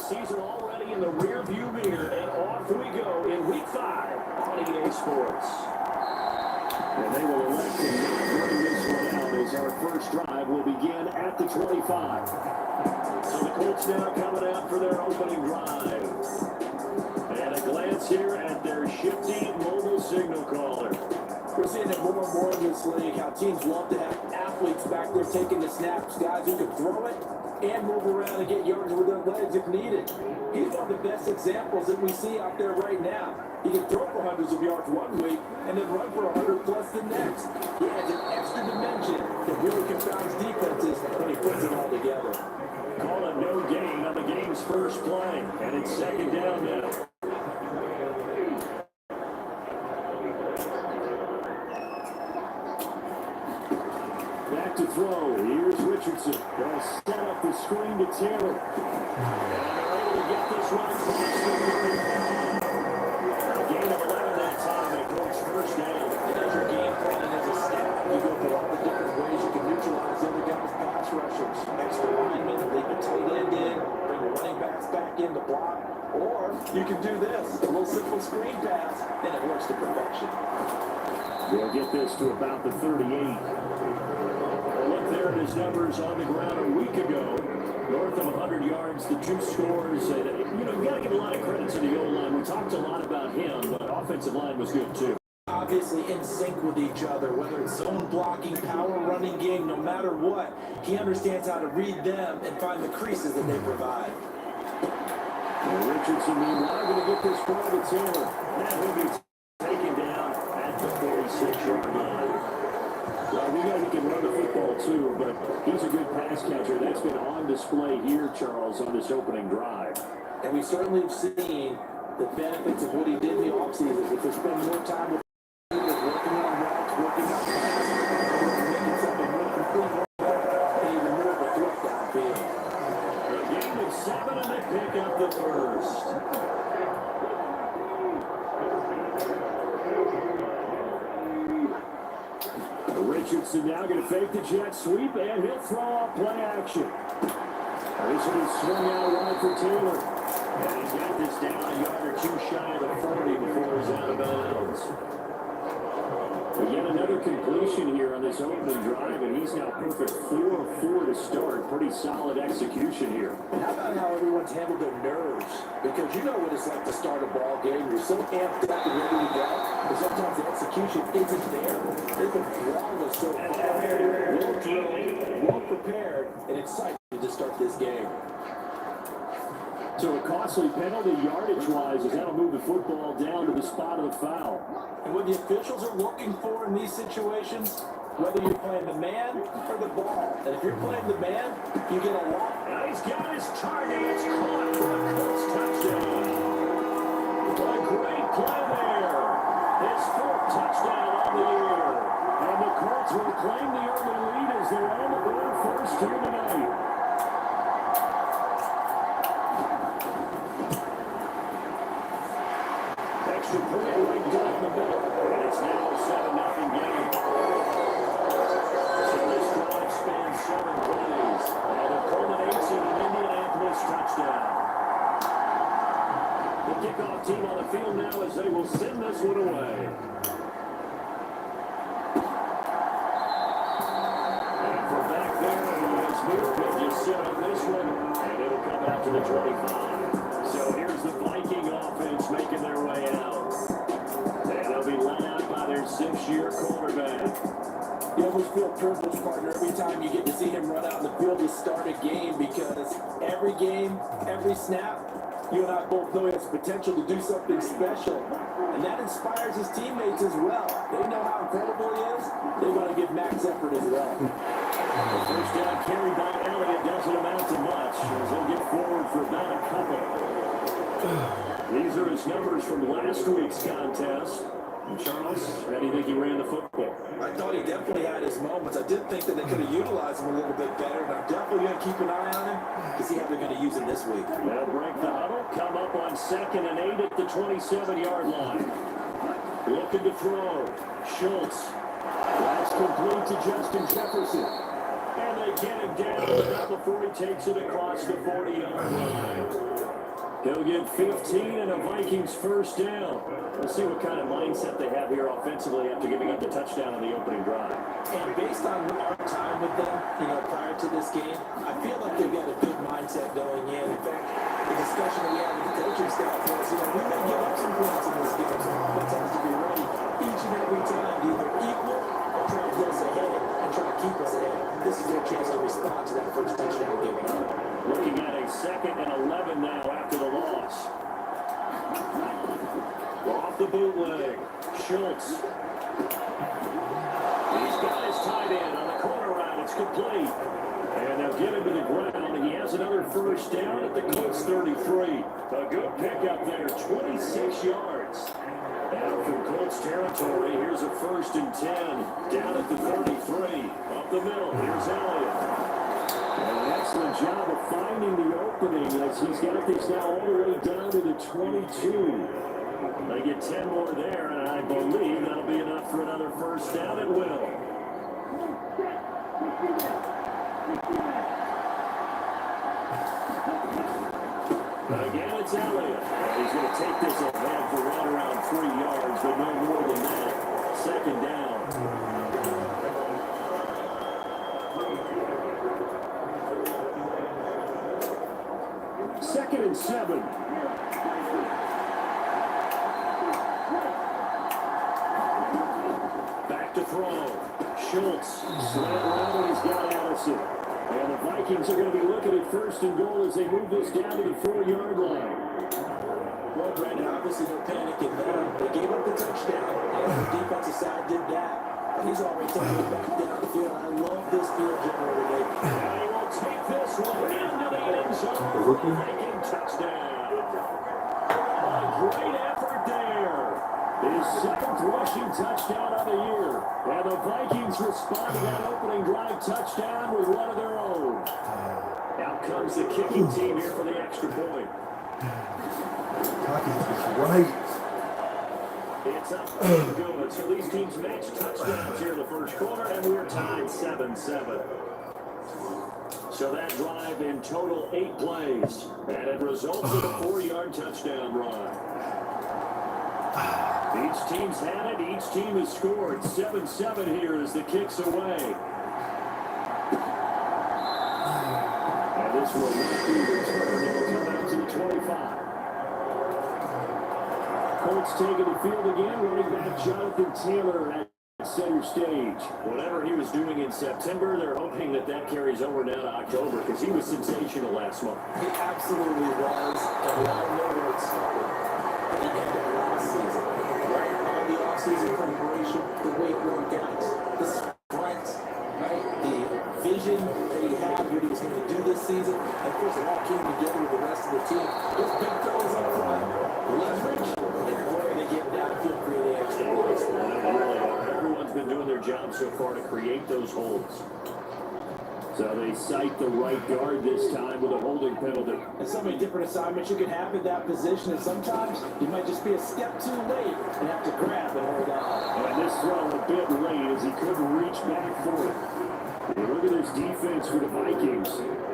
Season already in the rear view mirror, and off we go in week 5 on EA Sports. And they will elect to not bring this one out as our first drive will begin at the 25. So the Colts now coming out for their opening drive. And a glance here at their shifty mobile signal caller. We're seeing it more and more in this league, how teams love to have athletes back there taking the snaps, guys who can throw it and move around and get yards with their legs if needed. He's one of the best examples that we see out there right now. He can throw for hundreds of yards one week and then run for 100 plus the next. He adds an extra dimension that really confounds defenses when he puts it all together. Call a no gain on the game's first play, and it's second down now. Back to throw. Here's Richardson. They'll set up the screen to Taylor. And they're able to get this one across the 35. A gain of 11 that time, and a Colts first down. And as your game plan as a staff, you go through all the different ways you can neutralize the other guys' pass rushers. Extra linemen, leave a tight end in, bring the running backs back in to block. Or you can do this, a little simple screen pass, and it works to perfection. They'll get this to about the 38. Look there at his numbers on the ground a week ago. North of 100 yards, the 2 scores. And, you got to give a lot of credit to the O-line. We talked a lot about him, but offensive line was good too. Obviously in sync with each other, whether it's zone blocking, power running game, no matter what, he understands how to read them and find the creases that they provide. And Richardson, meanwhile, going to get this ball to Taylor. And he'll be taken down at the 46-yard line. Well, we know he can run the football too, but he's a good pass catcher. That's been on display here, Charles, on this opening drive. And we certainly have seen the benefits of what he did in the offseason. If they spend more time with working on routes, working on passes, making something more complete, and even more of a threat downfield. A game of 7, and they pick up the first. Richardson now going to fake the jet sweep, and he'll throw off play action. This one is swung out wide for Taylor. And he's got this down a yard or 2 shy of the 40 before he's out of bounds. Again, another completion here on this opening drive, and he's now perfect 4 of 4 to start. Pretty solid execution here. And how about how everyone's handled their nerves? Because you know what it's like to start a ball game. You're so amped up and ready to go, but sometimes the execution isn't there. They've been flawless so far. Well drilled, well prepared, and excited to start this game. So a costly penalty yardage-wise as that'll move the football down to the spot of the foul. And what the officials are looking for in these situations, whether you're playing the man or the ball. And if you're playing the man, you get a lot. Now he's got his target. It's caught for a Colts touchdown. A great play there. His 4th touchdown on the year. And the Colts will claim the early lead as they're on the board first here tonight. Extra point right down the middle. And it's now a 7-0 game. So this drive spans 7 plays. And it culminates in an Indianapolis touchdown. The kickoff team on the field now as they will send this one away. And from back there, he'll just sit on this one, and it'll come out to the 25. So here's the Viking offense making their way out. And they'll be led out by their 6-year quarterback. You almost feel privileged, partner, every time you get to see him run out in the field to start a game, because every game, every snap, you and I both know he has potential to do something special. And that inspires his teammates as well. They know how incredible he is. They want to give max effort as well. The first down carry by Elliott doesn't amount to much as he'll get forward for about a couple. These are his numbers from last week's contest. And Charles, how do you think he ran the football? I thought he definitely had his moments. I did think that they could have utilized him a little bit better, and I'm definitely going to keep an eye on him to see how they're going to use him this week. They'll break the huddle, come up on 2nd and 8 at the 27-yard line. Looking to throw. Schultz. That's complete to Justin Jefferson. And they get him down before he takes it across the 40-yard line. He'll get 15 and a Vikings first down. We'll see what kind of mindset they have here offensively after giving up the touchdown on the opening drive. And based on our time with them, prior to this game, I feel like they've got a good mindset going in. In fact, the discussion we had with the coaching staff was, we may give up some points in this game, so that tends to be ready each and every time to either equal or try to get us ahead and try to keep us ahead. This is their chance to respond to that first touchdown given up. Looking at a 2nd and 11 now after the loss. Off the bootleg. Schultz. He's got his tight end on the corner route. It's complete. And they'll get him to the ground. He has another first down at the Colts 33. A good pickup there, 26 yards. Now from Colts territory, here's a 1st and 10. Down at the 33. Up the middle, here's Elliott. An excellent job of finding the opening as he's got this now all the way down to the 22. They get 10 more there, and I believe that'll be enough for another first down at will. Again, it's Elliott. He's going to take this ahead for right around 3 yards, but no more than that. 2nd down. 2nd and 7. Back to throw. Schultz. Slant route, and he's got Addison. And the Vikings are going to be looking at 1st and goal as they move this down to the 4-yard line. Well, Brandon, obviously no panicking there. They gave up the touchdown. The defensive side did that. But he's already taking it back down the field. I love this field general today. And he will take this one into the end zone. Viking touchdown. A great effort there. His 2nd rushing touchdown of the year. And the Vikings respond to that opening drive touchdown with one of their own. Out comes the kicking team here for the extra point. Right. It's up and good. So these teams match touchdowns here in the first quarter, and we're tied 7-7. So that drive in total 8 plays, and it results in a 4-yard touchdown run. Each team's had it. Each team has scored. 7-7 here as the kick's away. And this will not be returned. It will come out to the 25. Colts taking the field again. Running back Jonathan Taylor at center stage. Whatever he was doing in September, they're hoping that carries over now to October because he was sensational last month. He absolutely was. And we all know where it started. At the end of last season. Right? All the offseason preparation, the weight workouts, the strength, right? The vision that he had, what he was going to do this season. And of course, it all came together with the rest of the team. Those big fellas up front, leverage, and boy, they get downfield, creating extra points. Everyone's been doing their job so far to create those holes. So they cite the right guard this time with a holding penalty. And so many different assignments you can have in that position, and sometimes you might just be a step too late and have to grab and hold on. And this throw a bit late as he couldn't reach back for it. And look at this defense for the Vikings.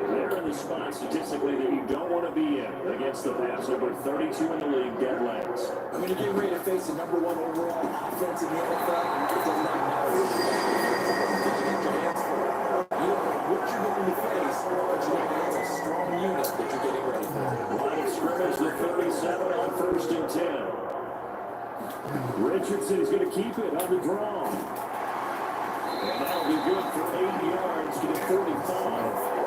They're in the spot statistically that you don't want to be in against the pass. Number 32 in the league, dead legs. I mean, you get ready to face the number 1 overall offense in the NFL, it does not matter what you get your hands for. You don't know what you're going to face, but you know it's a strong unit that you're getting ready for. Line of scrimmage, the 37 on 1st and 10. Richardson's going to keep it on the draw. And that'll be good for 8 yards to the 45.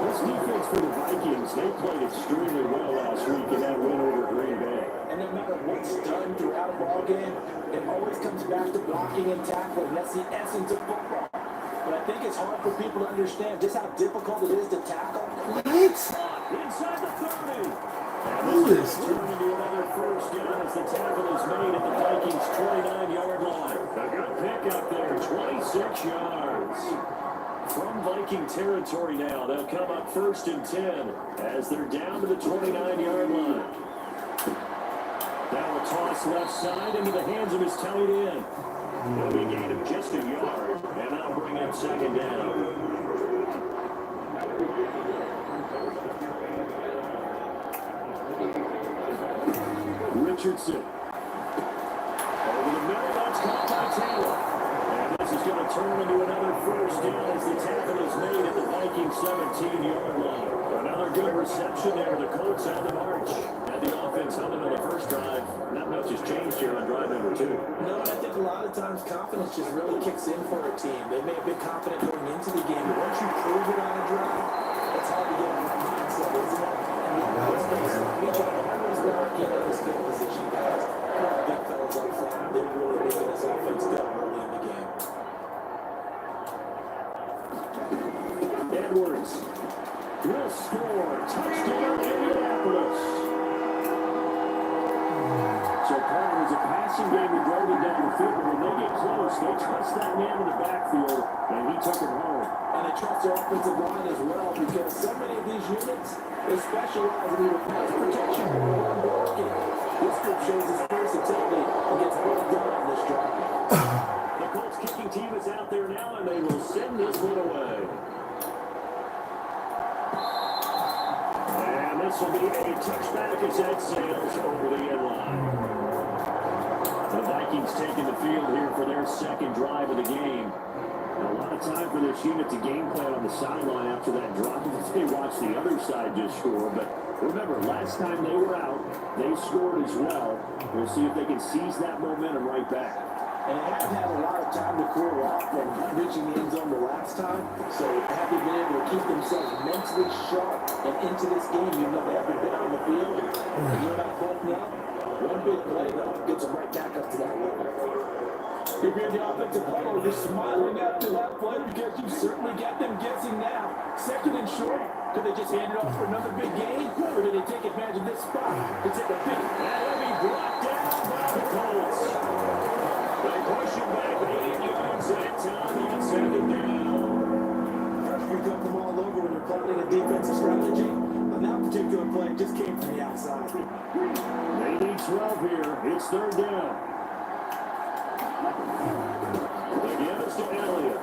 This defense for the Vikings, they played extremely well last week in that win over Green Bay. And no matter what's done throughout a ball game, it always comes back to blocking and tackling. That's the essence of football. But I think it's hard for people to understand just how difficult it is to tackle. Inside the 30. And this will turn into another first down as the tackle is made at the Vikings' 29-yard line. A good pick up there, 26 yards. From Viking territory now, they'll come up first and 10 as they're down to the 29-yard line. Now a toss left side into the hands of his tight end. He'll be gained of just a yard, and that'll bring up second down. Richardson. Over the middle, that's caught by Taylor. And this is going to turn into another first down as the tackle is made at the Vikings' 17-yard line. Another good reception there. The Colts on the march. Had the offense humming on the first drive. Not much has changed here on drive number 2. No, and I think a lot of times confidence just really kicks in for a team. They may have been confident going into the game, but once you prove it on a drive, it's hard to get in that mindset, isn't it? And let's face it, each of them is not getting this good position, guys. Big fellas up front, they're really making this offense go early in the game. Edwards will score. Touchdown, Indianapolis. So part of it is a passing game. He drove it down the field, but when they get close, they trust that man in the backfield, and he took it home. And they trust their offensive line as well, because so many of these units, they specialize in either pass protection or run blocking. This group shows its versatility and gets well done on this drive. The Colts kicking team is out there now, and they will send this one away. And this will be a touchback as that sails over the end line. The Vikings taking the field here for their second drive of the game. And a lot of time for this unit to game plan on the sideline after that drive. They watched the other side just score. But remember, last time they were out, they scored as well. We'll see if they can seize that momentum right back. And they haven't had a lot of time to cool off from reaching the end zone the last time. So having been able to keep themselves mentally sharp and into this game, you know they haven't been on the field. And you're not button up. One big play, though, gets them right back up to that level. If you're in the offensive huddle, you're smiling after that play because you certainly got them guessing now. Second and short. Could they just hand it off for another big gain? Or did they take advantage of this spot to take a big... And he'll be brought down by the Colts. They push him back 8 yards that time on second down. You come from all over when you're plotting a defensive strategy. On that particular play, it just came from the outside. They need 12 here. It's third down. They give us to Elliott.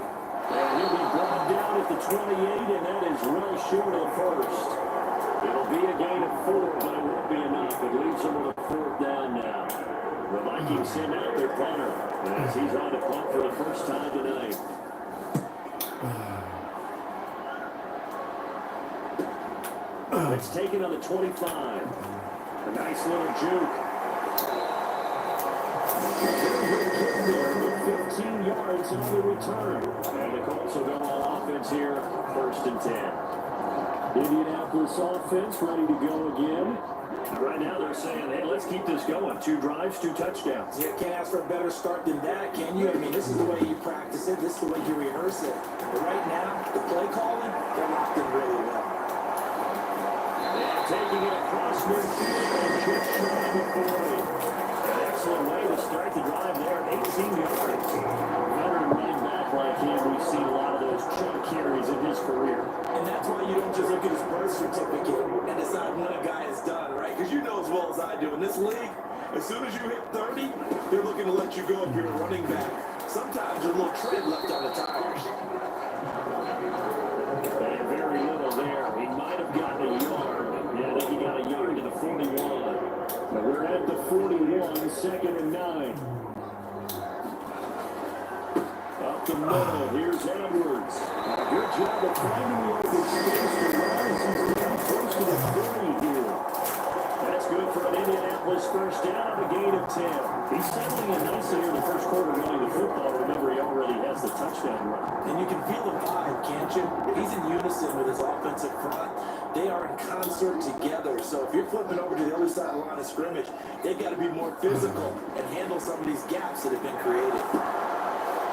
And he'll be brought down at the 28, and that is well short of first. It'll be a gain of 4, but it won't be enough. It leaves them with a fourth down now. The Vikings send out their punter as he's on to punt for the first time tonight. It's taken on the 25. A nice little juke. There, 15 yards on the return. And the Colts will go on offense here, first and 10. Indianapolis offense ready to go again. Right now they're saying, hey, let's keep this going. 2 drives, 2 touchdowns. You can't ask for a better start than that, can you? I mean, this is the way you practice it. This is the way you rehearse it. But right now, the play calling, they're locked in really well. And taking it across midfield and just trying to 40. An excellent way to start the drive there, 18 yards. Veteran running back like him, we've seen a lot of those chunk carries in his career. And that's why you don't just look at his birth certificate and decide when a guy is done, right? Because you know as well as I do, in this league, as soon as you hit 30, they're looking to let you go if you're a running back. Sometimes there's a little tread left on the tires. And very little there. He might have gotten a yard. Yeah, I think he got a yard to the 41. But we're at the 41, second and 9. Up the middle, here's Edwards. Good job of finding the open space to rise. He's down close to the 30 here. That's good for an Indianapolis first down, a gain of 10. He's settling in nicely here in the first quarter running the football. Remember, he already has the touchdown run. And you can feel the vibe, can't you? He's in unison with his offensive front. They are in concert together. So if you're flipping over to the other side of the line of scrimmage, they've got to be more physical and handle some of these gaps that have been created.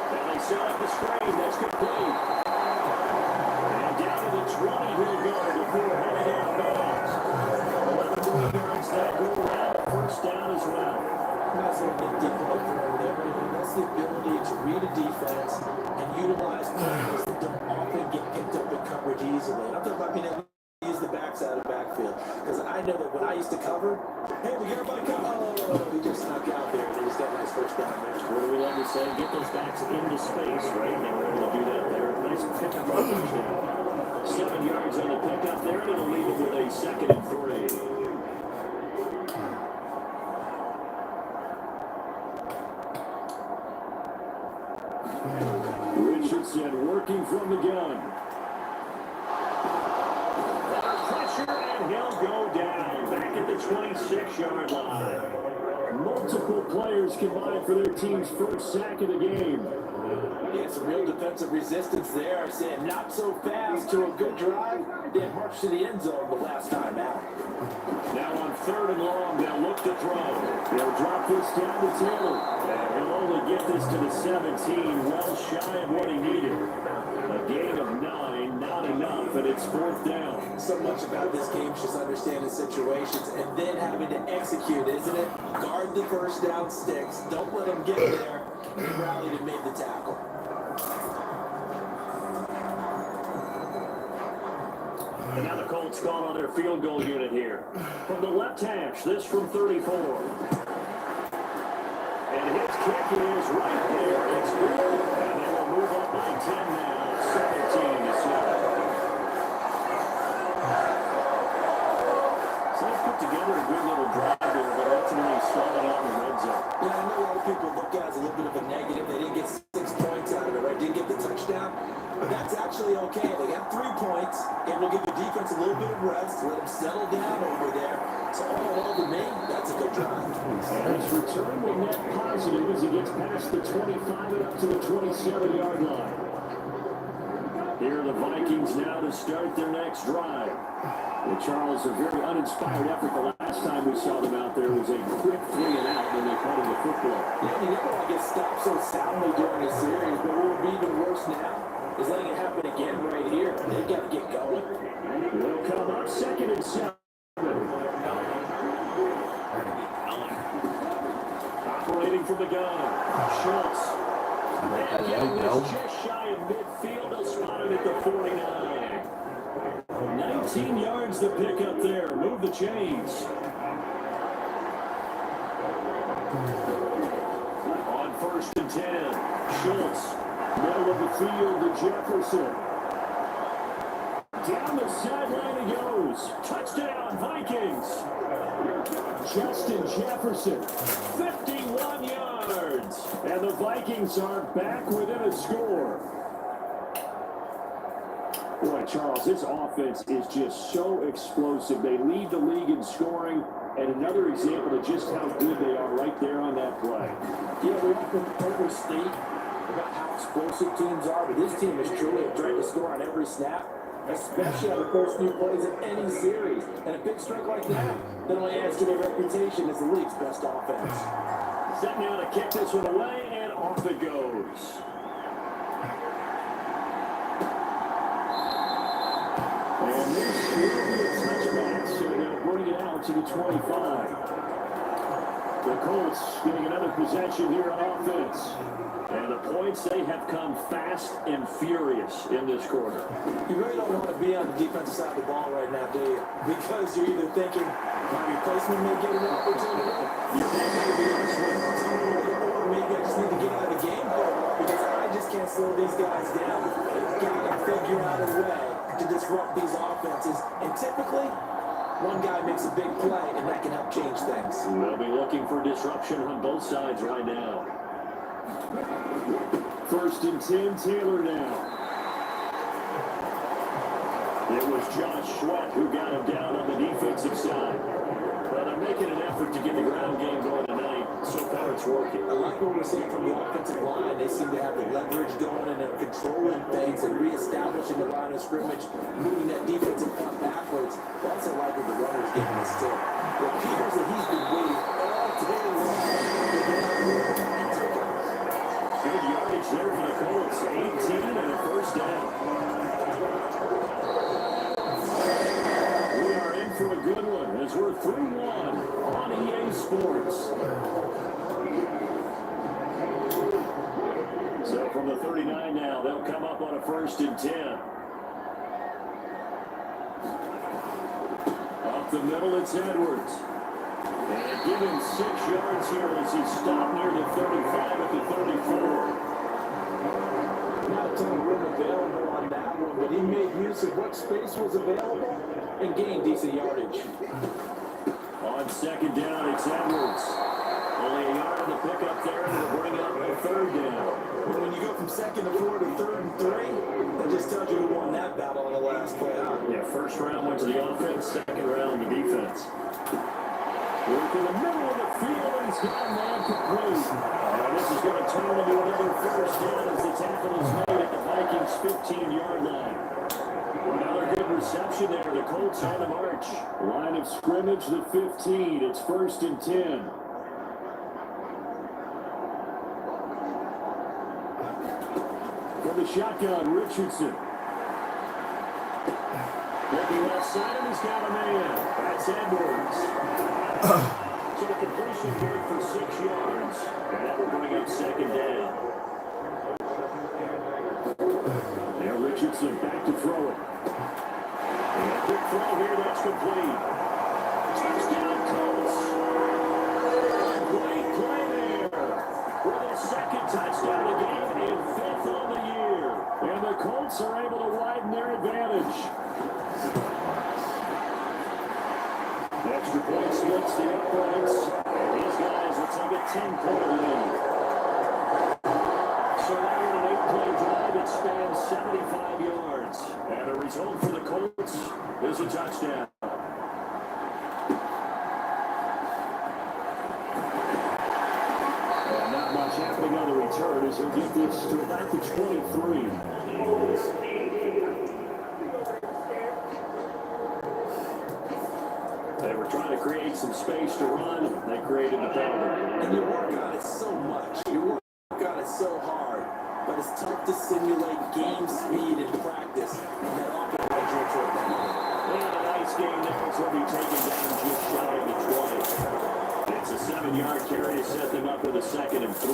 And they set up the screen. That's complete. And down to the 20 he'll go before heading out bounds. 11 defense and utilize players that don't often get picked up in coverage easily. And I'm talking about being able to use the backside of the backfield. Because I know that when I used to cover, hey, we got everybody come. Oh, he just snuck out there and he just got a nice first down there. What do we love to say? Get those backs into space, right? They were able to do that there. Nice pickup on touchdown. 7 yards on the pickup there, and it'll leave it with a 2nd and 3. Richardson working from the gun. Pressure, and he'll go down. Back at the 26-yard line. Multiple players combined for their team's first sack of the game. Yeah, some real defensive resistance there. Saying not so fast to a good drive. They marched to the end zone the last time out. Now on 3rd and long, they'll look to throw. They'll drop this down to Taylor. And he'll only get this to the 17, well shy of what he needed. A gain of 9, not enough, and it's 4th down. So much about this game is just understanding situations and then having to execute, isn't it? Guard the first down sticks. Don't let them get there. He rallied and made the tackle. And now the Colts call on their field goal unit here. From the left hash, this from 34. And his kick is right there. It's good. And they will move up by 10 now. 17-7. So they put together a good little drive there, but ultimately stalling out in the red zone. Yeah, I know a lot of people look at it as a little bit of a negative. They didn't get 6 points out of it, right? Didn't get the touchdown. But that's actually okay. They got 3 points. Able to give the defense a little bit of rest, let them settle down over there. So all in all, to me, that's a good drive. And his return will net positive as he gets past the 25 and up to the 27-yard line. Here are the Vikings now to start their next drive. Well, Charles, a very uninspired effort. The last time we saw them out there was a quick 3 and out when they caught him the football. Yeah, you never want to get stopped so soundly during a series, but what would be even worse now is letting it happen again right here. They've got to get going. Will come up 2nd and 7. Operating from the gun. Schultz. And Young is just shy of midfield. They'll spot him at the 49. 19 yards to pick up there. Move the chains. On 1st and 10. Schultz. Middle of the field to Jefferson. Down the sideline he goes. Touchdown, Vikings. Justin Jefferson, 51 yards. And the Vikings are back within a score. Boy, Charles, this offense is just so explosive. They lead the league in scoring, and another example of just how good they are right there on that play. Yeah, we often overstate about how explosive teams are, but this team is truly a threat to score on every snap, especially on the first few plays of any series. And a big strike like that not only adds to their reputation as the league's best offense. Set now to kick this one away, and off it goes. And this will be a touchback, so they'll bring it out to the 25. The Colts getting another possession here on offense. And the points, they have come fast and furious in this quarter. You really don't want to be on the defensive side of the ball right now, do you? Because you're either thinking, my replacement may get an opportunity, or maybe I just need to get out of the game because I just can't slow these guys down. I've got to figure out a way to disrupt these offenses. And typically, one guy makes a big play, and that can help change things. We'll be looking for disruption on both sides right now. 1st and 10, Taylor now. It was Josh Sweat who got him down on the defensive side. Well, they're making an effort to get the ground game going tonight. So far, it's working. I like what we're seeing from the offensive line. They seem to have the leverage going and they're controlling things and reestablishing the line of scrimmage, moving that defensive front backwards. I also like what the runner's giving us too. It appears that he's been waiting all day long. Good yardage there for the Colts. 18 and a first down. We are in for a good one as we're 3-1 on EA Sports. So from the the 39 now. They'll come up on a 1st and 10. Up the middle, it's Edwards. And give him 6 yards here as he stopped near the 35 at the 34. Not a ton of room available on that one, but he made use of what space was available and gained decent yardage. On 2nd down, it's Edwards. Only a yard on the pickup there, and it'll bring up a 3rd down. But when you go from 2nd to 4 to 3rd and 3, that just tells you who won that battle on the last play. Yeah, 1st round went to the offense, 2nd round the defense. Work in the middle of the field, and he's got a man complete. This is going to turn into another 1st down as the tackle is made at the Vikings' 15-yard line. Another good reception there. The Colts on the march. Line of scrimmage, the 15. It's 1st and 10. For the shotgun, Richardson. Looking left side, and he's got a man. That's Edwards. So the completion good for 6 yards. And that will bring up 2nd down. Now Richardson back to throw it. And a quick throw here, that's complete. Touchdown Colts. Great play there. For the 2nd touchdown of the game and 5th on the year. And the Colts are able to widen their advantage. Extra point splits the uprights. These guys will take a 10-point lead. So now in an 8-play drive, it spans 75 yards. And the result for the Colts is a touchdown. And not much happening on the return as he'll get this to about the 23. They were trying to create some space to run. They created the penalty. And you work on it so much. You work on it so hard. But it's tough to simulate game speed in practice. And that often runs you into a penalty. And a nice game there as he'll be taken down just shy of the 20. It's a 7-yard carry to set them up with a 2nd and 3.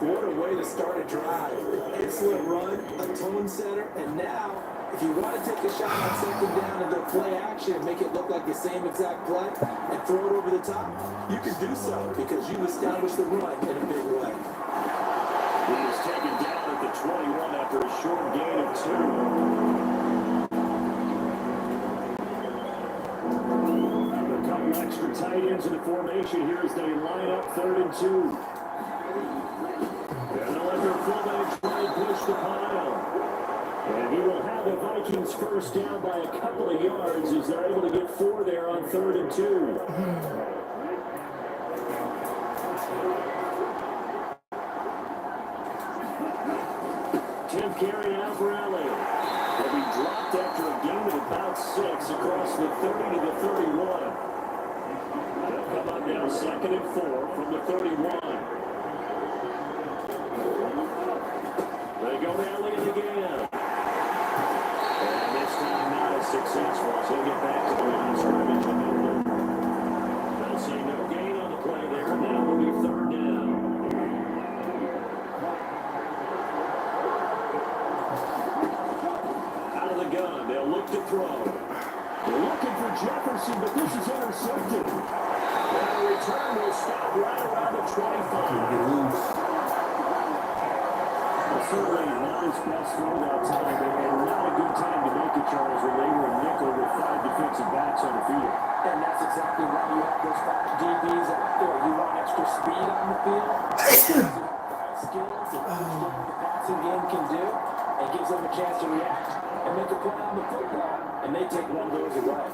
What a way to start a drive. Excellent run, a tone setter, and now, if you want to take a shot on 2nd down and go play action and make it look like the same exact play and throw it over the top, you can do so because you established the run in a big way. He is taken down at the 21 after a short gain of 2. A couple extra tight ends in the formation here as they line up 3rd and 2. And they'll let their fullback try and push the pile. And he will have the Vikings 1st down by a couple of yards as they're able to get 4 there on 3rd and 2. Carry out for LA. He'll be dropped after a gain of about 6 across the 30 to the 31. They'll come up now 2nd and 4 from the 31. They go to Elliott again. And this time not as successful as he'll get back to the line of scrimmage. They'll say no gain on the play there, and now will be 3rd down. Gun. They'll look to throw. They're looking for Jefferson, but this is intercepted. And the return will stop right around the 25. Certainly not his best throw that time, and not a good time to make it, Charles, when they were in nickel with 5 defensive backs on the field. And that's exactly why you have those 5 DBs out there. You want extra speed on the field, skills, and what the passing game can do, and gives them a chance to react and make a play on the football, and they take one of those away.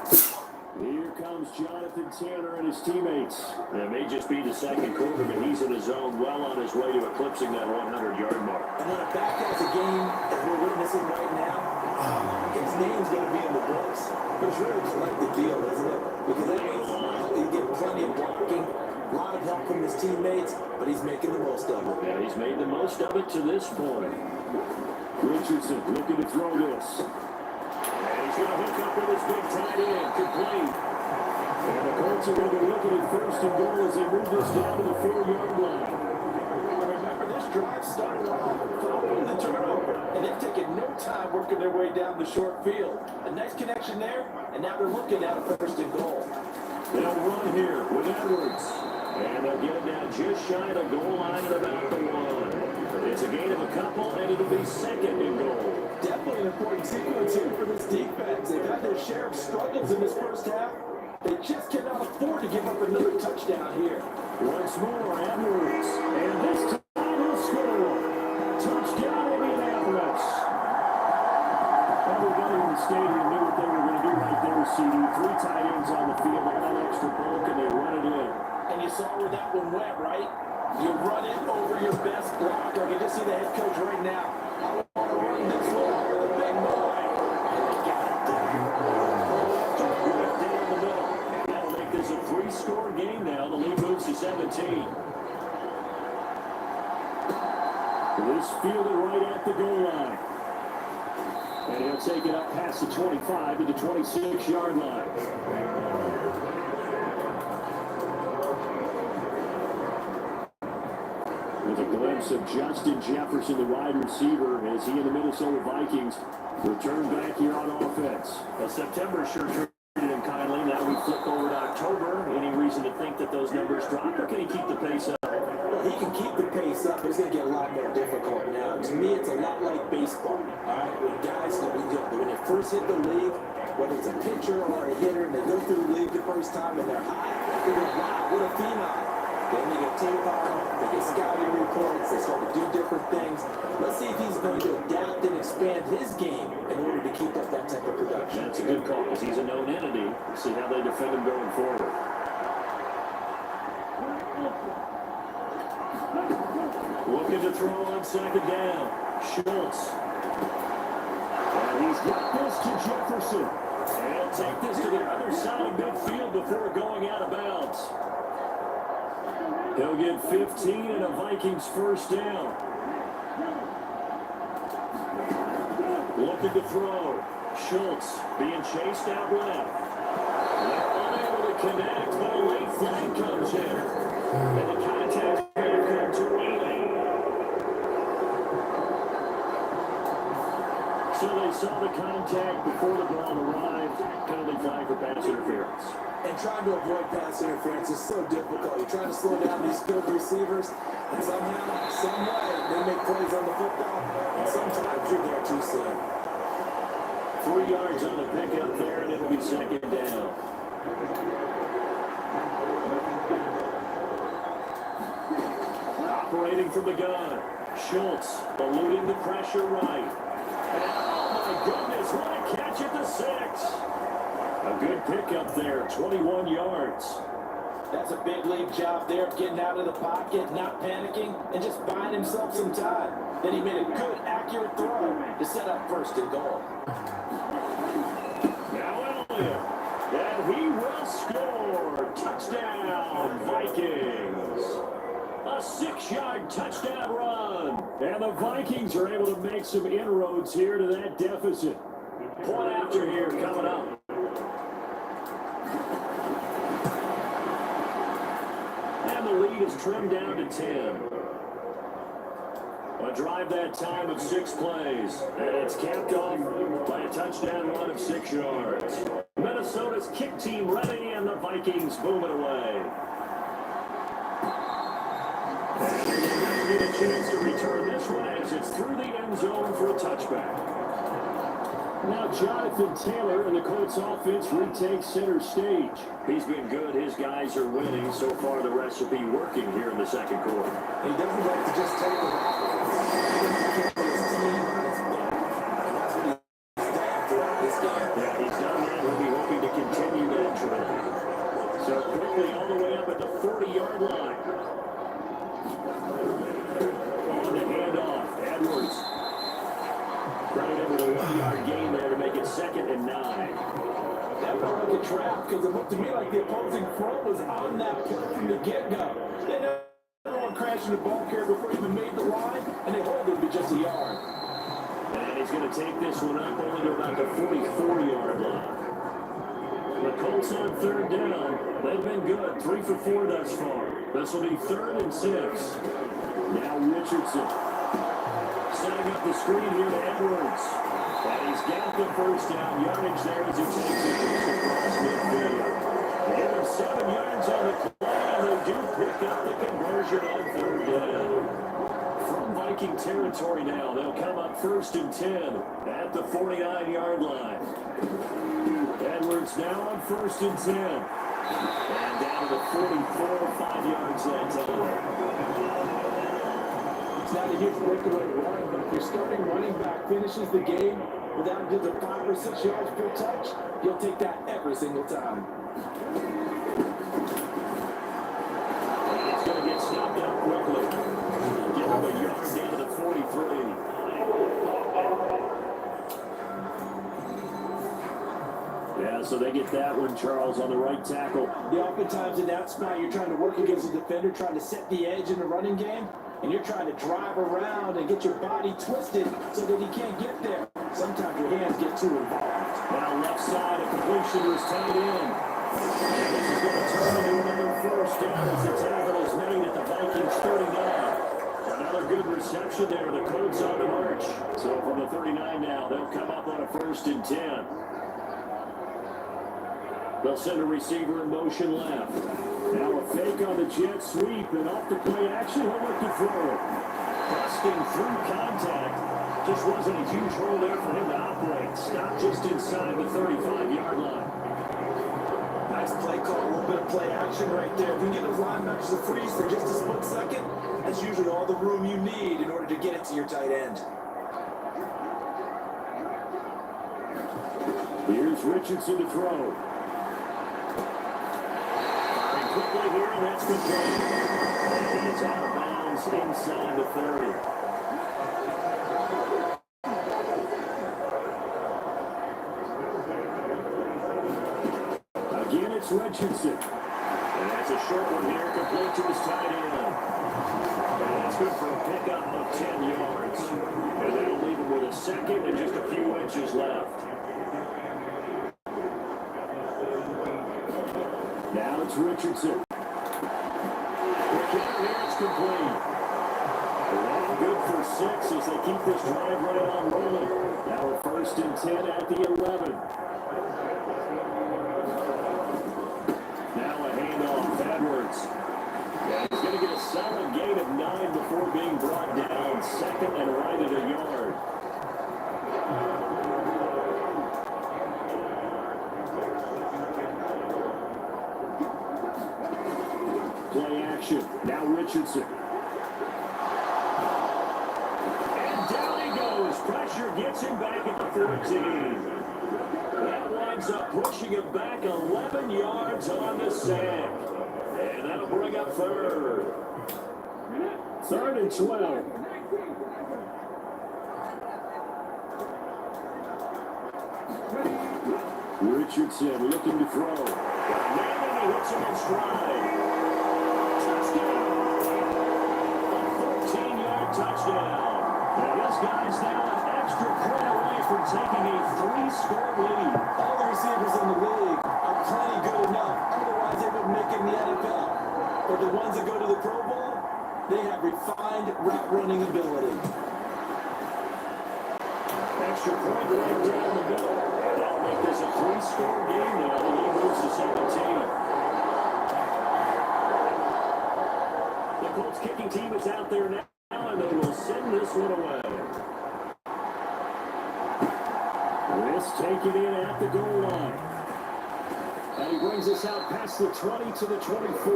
Here comes Jonathan Tanner and his teammates. It may just be the 2nd quarter, but he's in his zone, well on his way to eclipsing that 100-yard mark. And when a back has a game that we're witnessing right now, his name's going to be in the books. But it's really just like the deal, isn't it? Because that means he get plenty of blocking, a lot of help from his teammates, but he's making the most of it. Yeah, he's made the most of it to this point. Richardson looking to throw this. And he's going to hook up with his big tight end, complete. And the Colts are going to look at it 1st and goal as they move this down to the 4-yard line. Remember, this drive started off following the turnover, and they've taken no time working their way down the short field. A nice connection there, and now they're looking at a first and goal. They'll run here with Edwards. And they'll get it down just shy of the goal line at about the 1. It's a gain of a couple, and it'll be second and goal. Definitely an important sequence here for this defense. They've had their share of struggles in this first half. They just cannot afford to give up another touchdown here. Once more, Edwards. And this time he'll score. Touchdown, Indianapolis. Everybody in the stadium knew what they were going to do right there, CD. 3 tight ends on the field. They got extra bulk, and they run it in. And you saw where that one went, right? You run it over your best blocker. You just see the head coach right now. I want to run this one over the big boy. And they got it done. That'll make this a 3-score game now. The lead moves to 17. This fielded right at the goal line. And he'll take it up past the 25 to the 26-yard line. With a glimpse of Justin Jefferson, the wide receiver, as he and the Minnesota Vikings return back here on offense. Well, September sure treated him kindly. Now we flip over to October. Any reason to think that those numbers drop, or can he keep the pace up? Well, he can keep the pace up. It's going to get a lot more difficult now. To me, it's a lot like baseball. All right, when guys, when they first hit the league, whether it's a pitcher or a hitter, and they go through the league the first time and they're high, they go, wow, what a phenom. Then they get tape on them, they get scouting reports, they start to do different things. Let's see if he's going to adapt and expand his game in order to keep up that type of production. That's a good call, because he's a known entity. See how they defend him going forward. Looking to throw on second down. Schultz. And he's got this to Jefferson. And he'll take this to the other side of midfield before going out of bounds. He'll get 15 and a Vikings first down. Looking to throw. Schultz being chased out left. They're unable to connect, but a late flag comes in. And the contact here comes to Wheeling. So they saw the contact before the ball arrived. Penalty flag for pass interference. And trying to avoid pass interference is so difficult. You're trying to slow down these skilled receivers, and somehow, some way, they make plays on the football, and sometimes you're there too soon. 3 yards on the pickup there, and it'll be second down. Operating from the gun. Schultz eluding the pressure right. And oh my goodness, what a catch at the 6. A good pickup there, 21 yards. That's a big league job there of getting out of the pocket, not panicking, and just buying himself some time. Then he made a good, accurate throw to set up first and goal. Now Elliott, and he will score. Touchdown, Vikings. A 6-yard touchdown run. And the Vikings are able to make some inroads here to that deficit. Point after here coming up. And the lead is trimmed down to 10. A drive that time of 6 plays. And it's capped off by a touchdown run of 6 yards. Minnesota's kick team ready, and the Vikings boom it away. And they're going to get a chance to return this one as it's through the end zone for a touchback. Now Jonathan Taylor and the Colts offense retakes center stage. He's been good. His guys are winning. So far, the recipe working here in the second quarter. He doesn't like to just take the ball. Yeah, he's done that. We'll be hoping to continue that trend. So quickly all the way up at the 40-yard line. On the handoff, Edwards. Running over the 1-yard gain there to make it 2nd and 9. That felt like a trap because it looked to me like the opposing front was on that play from the get-go. They never want crashing the ball carrier before he even made the line, and they hold it to just a yard. And he's going to take this one up only to about the 44-yard line. The Colts on 3rd down. They've been good. 3 for 4 thus far. This will be 3rd and 6. Now Richardson. Setting up the screen here to Edwards. And he's got the first down yardage there as he takes it just across midfield. They give him 7 yards on the play, and they do pick up the conversion on third down. From Viking territory now, they'll come up 1st and 10 at the 49-yard line. Edwards now on 1st and 10. And down to the 44, 5 yards that time. It's not a huge breakaway run, but if your starting running back finishes the game without just a 5 or 6 yards per touch, you'll take that every single time. He's going to get stopped up quickly. Give him a yard down to the 43. Yeah, so they get that one, Charles, on the right tackle. Yeah, oftentimes in that spot, you're trying to work against a defender, trying to set the edge in the running game, and you're trying to drive around and get your body twisted so that he can't get there. Sometimes your hands get too involved. Now left side, a completion was tied in. And this is going to turn into another first down as the tackle is made at the Vikings 39. Another good reception there. The Colts on the march. So from the 39 now, they'll come up on a 1st and 10. They'll send a receiver in motion left. Now a fake on the jet sweep, and off the play action, he'll look to throw. Busting through contact. Just wasn't a huge hole there for him to operate. Stopped just inside the 35-yard line. Nice play call, a little bit of play action right there. If you get those linebackers to freeze for just a split second, that's usually all the room you need in order to get it to your tight end. Here's Richardson to throw. Quickly here, and that's good play. And it's out of bounds inside the 30. Again, it's Richardson. And that's a short one here, complete to his tight end. And that's good for a pickup of 10 yards. And that'll leave him with a second and just a few inches left. Now it's Richardson. It's complete. And good for 6 as they keep this drive right on rolling. Now we're 1st and 10 at the 11. Now a handoff, Edwards. And he's going to get a solid gain of 9 before being brought down. 2nd and right at a yard. Play action. Now Richardson. And down he goes. Pressure gets him back at the 14. That winds up pushing him back 11 yards on the sack. And that'll bring up 3rd. 3rd and 12. Richardson looking to throw. And he hits him in stride. Touchdown. And this guy's now an extra point away from taking a 3-score lead. All the receivers in the league are plenty good enough. Otherwise, they wouldn't make it in the NFL. But the ones that go to the Pro Bowl, they have refined route running ability. Extra point right down the middle. And that'll make this a 3-score game now. The lead moves to 17. The Colts kicking team is out there now. And they will send this one away. Risk taken in at the goal line. And he brings us out past the 20 to the 24.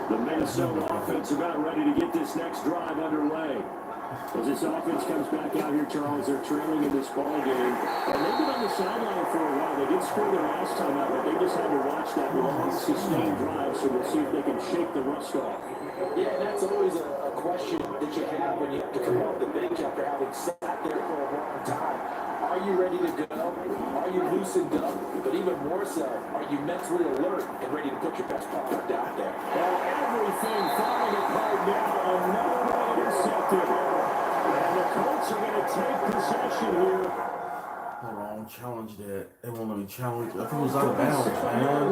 The Minnesota offense about ready to get this next drive underway. As this offense comes back out here, Charles, they're trailing in this ball game. And they've been on the sideline for a while. They did score their last time out, but they just had to watch that long, sustained drive, so we'll see if they can shake the rust off. Yeah, that's always a question that you have when you have to come off the bench after having sat there for a long time. Are you ready to go? Are you loosened up? But even more so, are you mentally alert and ready to put your best product out there? Well, everything falling apart now. Another one intercepted. And the Colts are going to take possession here Hold on, challenge that. They won't let me challenge. I think it was out of bounds, man.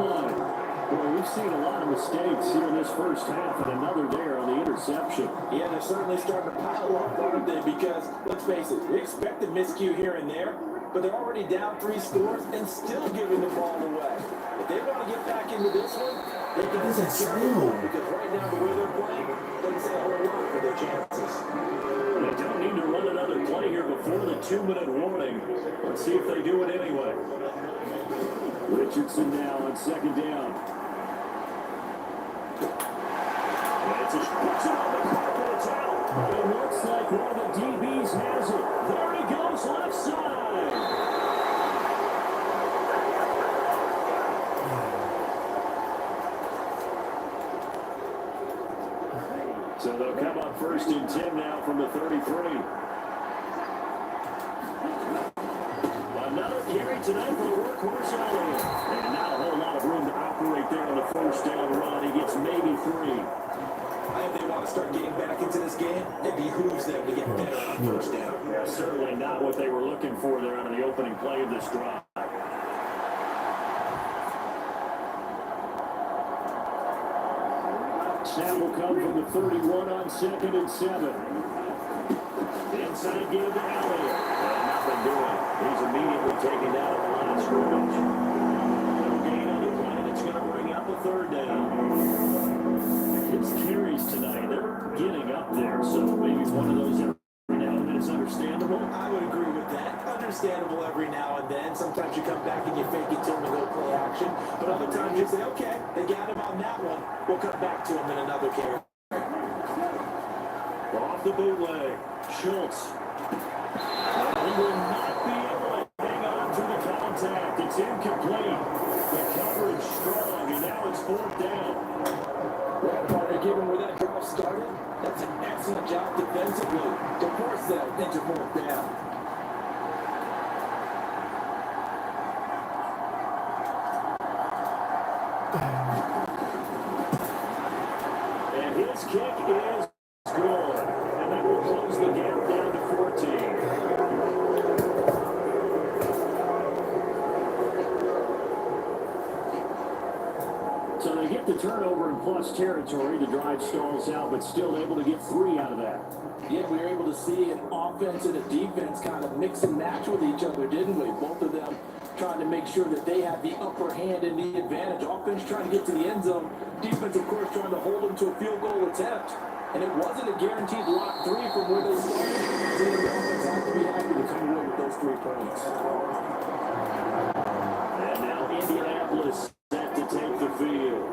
Well, we've seen a lot of mistakes here in this first half, and another there on the interception. Yeah, they're certainly starting to pile up, aren't they? Because, let's face it, we expect a miscue here and there, but they're already down 3 scores and still giving the ball away. If they want to get back into this one, they can What is that careful, smell? because right now the way they're playing doesn't say a whole lot for their chances. They don't need to run another play here before the 2-minute warning. Let's see if they do it anyway. Richardson now on second down. It's a puts it on the carpet. It's out. It looks like one of the DBs has it. There he goes, left side. So they'll come up 1st and 10 now from the 33. Another carry tonight for the workhorse Elliott. And not a whole lot of room to operate there on the 1st down run. He gets maybe 3. If they want to start getting back into this game, it behooves them to get better on 1st down. Yeah, certainly not what they were looking for there on the opening play of this drive. Snap will come from the 31 on 2nd and 7. Inside give to Elliott. Nothing doing. He's immediately taken down at the line of scrimmage. No gain on the play. It's going to bring up a 3rd down. His carries tonight, they're getting up there, so maybe one of those every now and then is understandable. I would agree with that. Understandable every now and then. Sometimes you come back and you fake it till we go play action. But other times you say, okay, they got him on that one. We'll come back to him in another carry. Off the bootleg, Schultz. He will not be able to hang on to the contact. It's incomplete. The coverage strong, and now it's 4th down. Well, partner, given where that drive started, that's an excellent job defensively to force that into 4th down. And his kick is good. And that will close the gap down to 14. So they get the turnover in plus territory. The drive stalls out, but still able to get 3 out of that. Yeah, we were able to see an offense and a defense kind of mix and match with each other, didn't we? Both of them trying to make sure that they have the upper hand and the advantage. Offense trying to get to the end zone. Defense, of course, trying to hold them to a field goal attempt. And it wasn't a guaranteed lock 3 from where they started. So the offense has to be happy to come away with those 3 points. And now Indianapolis set to take the field.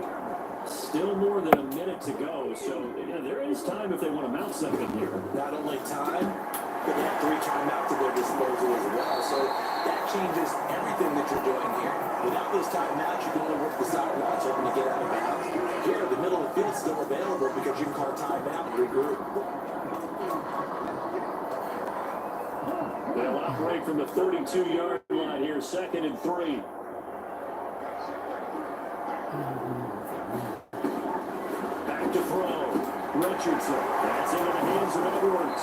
Still more than a minute to go, so there is time if they want to mount something here. Not only time, but they have 3 timeouts at their disposal as well. So that changes everything that you're doing here. Without those timeouts, you can only work the sidelines hoping to get out of bounds. Here, the middle of the field is still available because you can call timeout and regroup. They'll operate from the 32-yard line here, 2nd and 3. Back to throw. Richardson. That's into the hands of Edwards.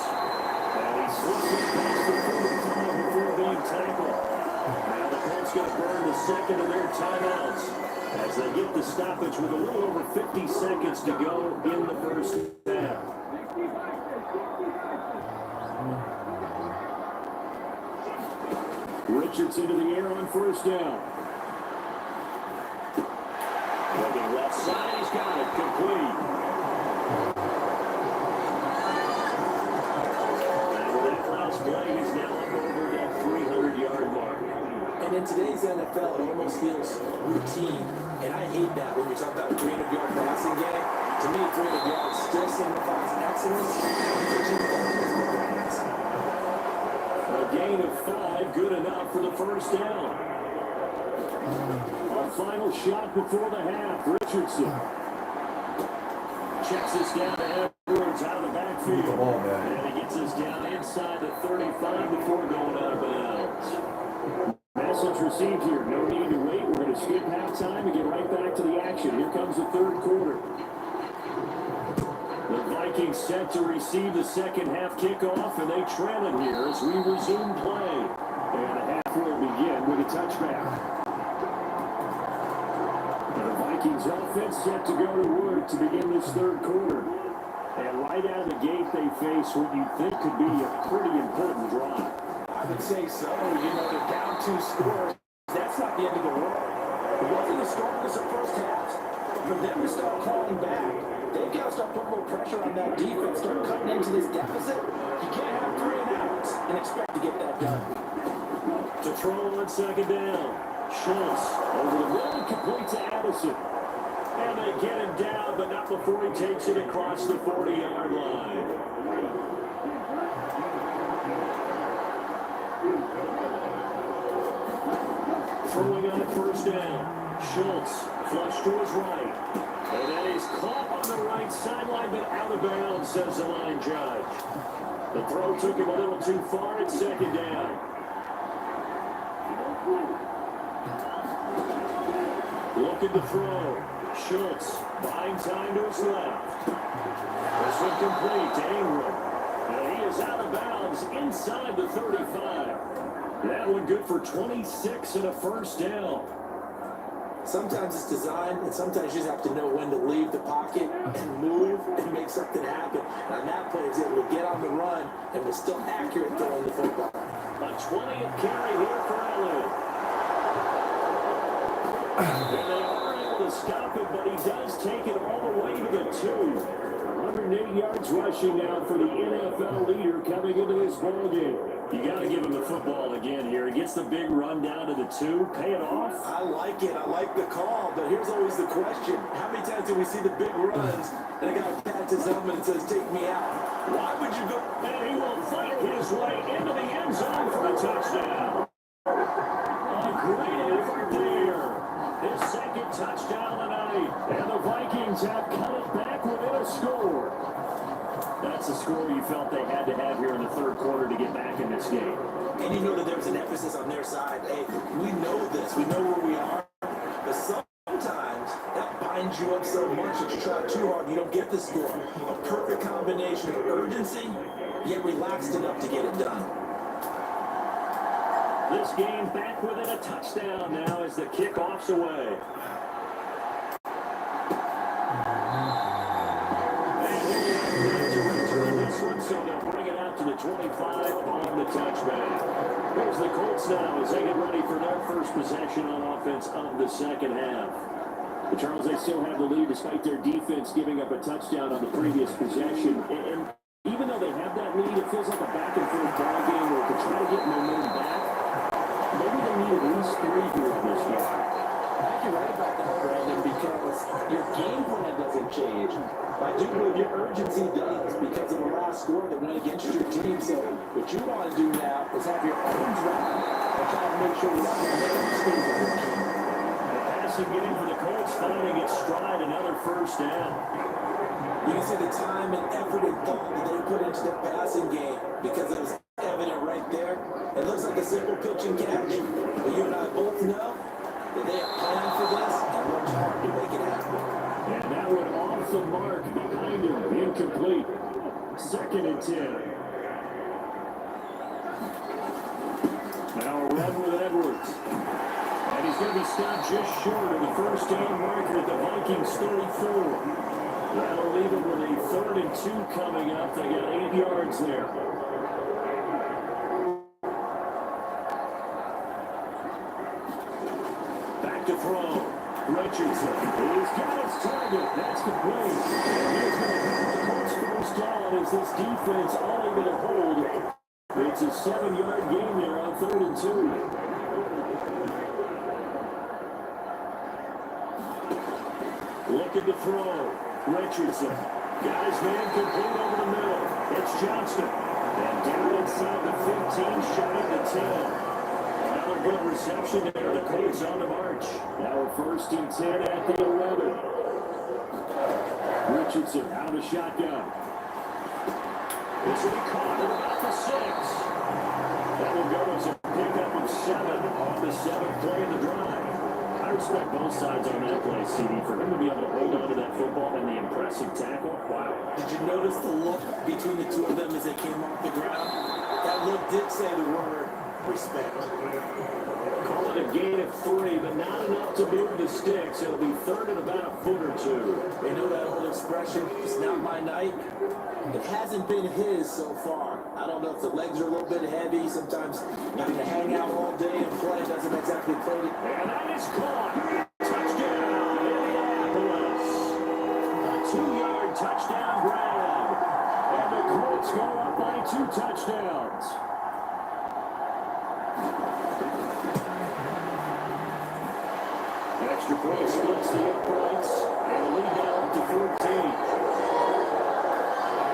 And he slips it past the 45 before being tackled. Now the Colts going to burn the 2nd of their timeouts as they get the stoppage with a little over 50 seconds to go in the 1st half. Richardson to the air on 1st down. Looking left side, he's got it complete. And with that last play, he's now up over that 300-yard mark. And in today's NFL, it almost feels routine. And I hate that when you talk about a 300-yard passing game. To me, 300 yards still signifies excellence. A gain of 5, good enough for the 1st down. A final shot before the half. Richardson checks this down to Edwards out of the backfield. And he gets this down inside the 35 before going out of bounds. Message received here. No need to wait. We're going to skip halftime and get right back to the action. Here comes the 3rd quarter. The Vikings Vikings set to receive the second half kickoff, and they trail it here as we resume play. And the half will begin with a touchback. The Vikings offense set to go to work to begin this third quarter. And right out of the gate, they face what you think could be a pretty important drive. I would say so. You know, they're down 2 scores. That's not the end of the world. It wasn't the strongest of first halves, but for them to start calling back, they've got to start putting more pressure on that defense, start cutting into this deficit. You can't have 3 and outs and expect to get that done. To throw on second down. Schultz over the middle, complete to Addison. And they get him down, but not before he takes it across the 40-yard line. Throwing on first down. Schultz flush to his right. And that is caught on the right sideline, but out of bounds, says the line judge. The throw took him a little too far at second down. Looking to throw. Schultz buying time to his left. This one complete to Ingram. And he is out of bounds inside the 35. That one good for 26 and a first down. Sometimes it's design, and sometimes you just have to know when to leave the pocket and move and make something happen. And on that play, he was able to get on the run and was still accurate throwing the football. A 20th carry here for Allen. And they are able to stop it, but he does take it all the way to the 2. 108 yards rushing now for the NFL leader coming into this ballgame. You got to give him the football again here. He gets the big run down to the 2. Pay it off. I like it. I like the call. But here's always the question. How many times do we see the big runs and a guy pats his helmet and says, take me out? Why would you go? And he will fight his way into the end zone for a touchdown. A great effort there. His second touchdown tonight. And the Vikings have cut it back within a score. That's the score you felt they had to have here in the third quarter to get back in this game. And you know that there was an emphasis on their side. Hey, we know this. We know where we are. But sometimes that binds you up so much that you try too hard and you don't get the score. A perfect combination of urgency, yet relaxed enough to get it done. This game back within a touchdown now as the kickoff's away. So they'll bring it out to the 25 on the touchback. Here's the Colts now as they get ready for their first possession on offense of the second half. But Charles, they still have the lead despite their defense giving up a touchdown on the previous possession. And even though they have that lead, it feels like a back-and-forth ball game where to try to get momentum back, maybe they need at least 3 here in this game. I think you're right about that, Brandon, because your game plan doesn't change. I do believe your urgency does because of the last score that went against your team. So what you want to do now is have your arms wrapped and try to make sure you're not going to make mistakes on your team. The passing game for the Colts finding its stride, another first down. You can see the time and effort and thought that they put into the passing game because it was evident right there. It looks like a simple pitch and catch, but you and I both know that they have planned for this and worked hard to make it happen. And that one off the mark behind him, incomplete. 2nd and 10. Now a run with Edwards. And he's going to be stopped just short of the first down marker at the Vikings 34. That'll leave him with a 3rd and 2 coming up. They got 8 yards there. Back to throw. Richardson. He's got his target. That's complete. And he's going to have the Colts first down as this defense all able to hold. It's a 7-yard gain there on 3rd and 2. Looking to throw. Richardson. Got his man complete over the middle. It's Johnston. And down inside the 15, shy of the 10. Another good reception there. The Colts on the march. Now 1st and 10 at the 11. Richardson out of the shotgun. This will be caught at about the 6. That will go as a pickup of 7 on the 7th play of the drive. I respect both sides on that play, CD. For him to be able to hold on to that football and the impressive tackle, wow. Did you notice the look between the two of them as they came off the ground? That look did say the word respect. Call it a gain of 3, but not enough to move the sticks. It'll be third and about a foot or two. They know that old expression, it's not my night. It hasn't been his so far. I don't know if the legs are a little bit heavy. Sometimes having to hang out all day and play doesn't exactly play it. And that is caught. Touchdown, Indianapolis. A 2-yard touchdown grab. And the Colts go up by 2 touchdowns. Extra point splits the uprights. And the lead down to 14.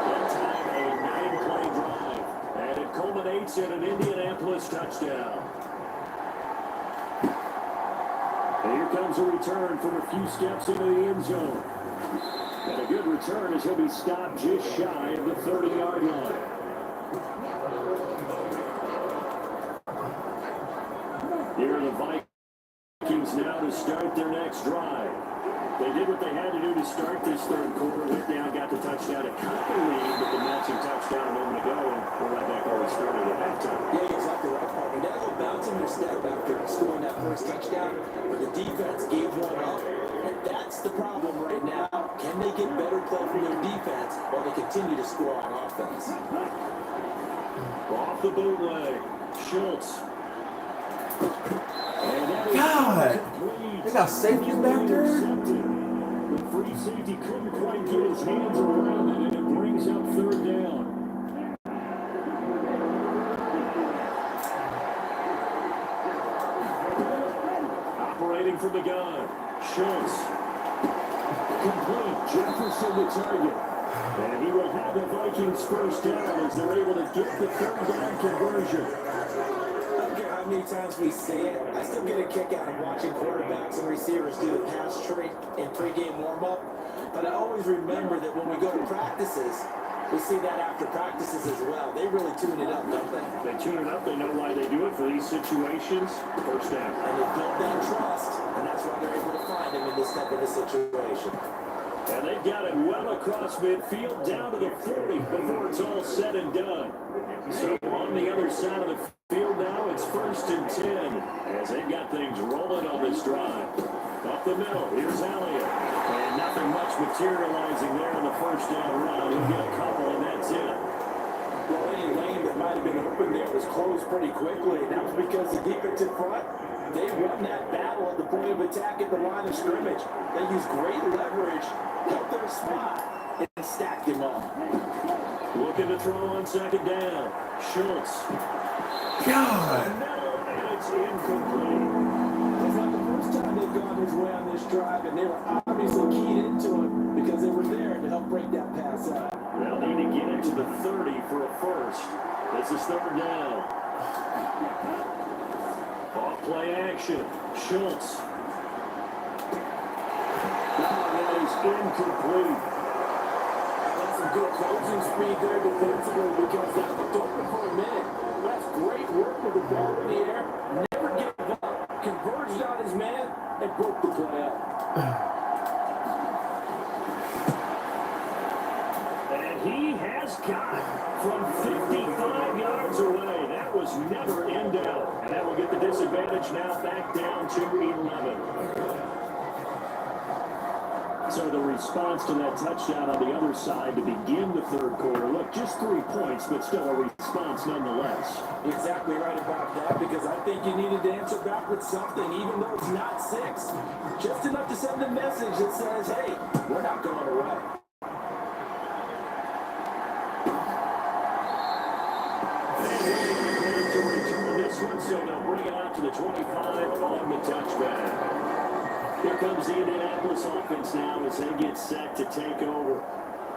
That time a 9-play drive. And it culminates in an Indianapolis touchdown. And here comes a return from a few steps into the end zone. And a good return as he'll be stopped just shy of the 30-yard line. Here are the Vikings now to start their next drive. They did what they had to do to start this third quarter. Went down, got the touchdown to cut the lead with the matching touchdown a moment ago, and we're right back where we started at halftime. Yeah, exactly right, partner. That little bounce in their step after scoring that first touchdown, where the defense gave one up. And that's the problem right now. Can they get better play from their defense while they continue to score on offense? Off the bootleg, Schultz. God, they got safeties back there. The free safety couldn't quite get his hands around it, and it brings up third down. Operating from the gun, Schultz. Complete, Jefferson the target. And he will have the Vikings first down as they're able to get the third down conversion. How many times we say it, I still get a kick out of watching quarterbacks and receivers do the pass tree in pregame warm-up. But I always remember that when we go to practices, we see that after practices as well. They really tune it up, don't they? They tune it up. They know why they do it for these situations. First down. And they build that trust, and that's why they're able to find him in this type of a situation. And they've got it well across midfield down to the 40 before it's all said and done. So on the other side of the field now, it's 1st and 10 as they've got things rolling on this drive. Up the middle, here's Elliott. And nothing much materializing there in the first down run. He'll get a couple, and that's it. Well, any lane that might have been open there was closed pretty quickly, and that was because the defensive front, they won that battle at the point of attack at the line of scrimmage. They used great leverage, held their spot, and stacked him up. Looking to throw on second down. Schultz. God. And it's incomplete. It's not the first time they've gone his way on this drive, and they were obviously keyed into it because they were there to help break that pass out. They'll need to get into the 30 for a first. This is third down. Off play action. Schultz. That is incomplete. That's some good closing speed there defensively because that looked open for a minute. That's great work with the ball in the air. Never gave up. Converged on his man and broke the play up. And he has got from 55 yards away. That was never in doubt. And that will get the disadvantage now back down to 11. So the response to that touchdown on the other side to begin the third quarter. Look, just 3 points, but still a response nonetheless. Exactly right about that, because I think you needed to answer back with something, even though it's not 6. Just enough to send a message that says, hey, we're not going away. And to return this one, so they'll bring it out to the 25 on the touchback. Here comes the Indianapolis offense now as they get set to take over.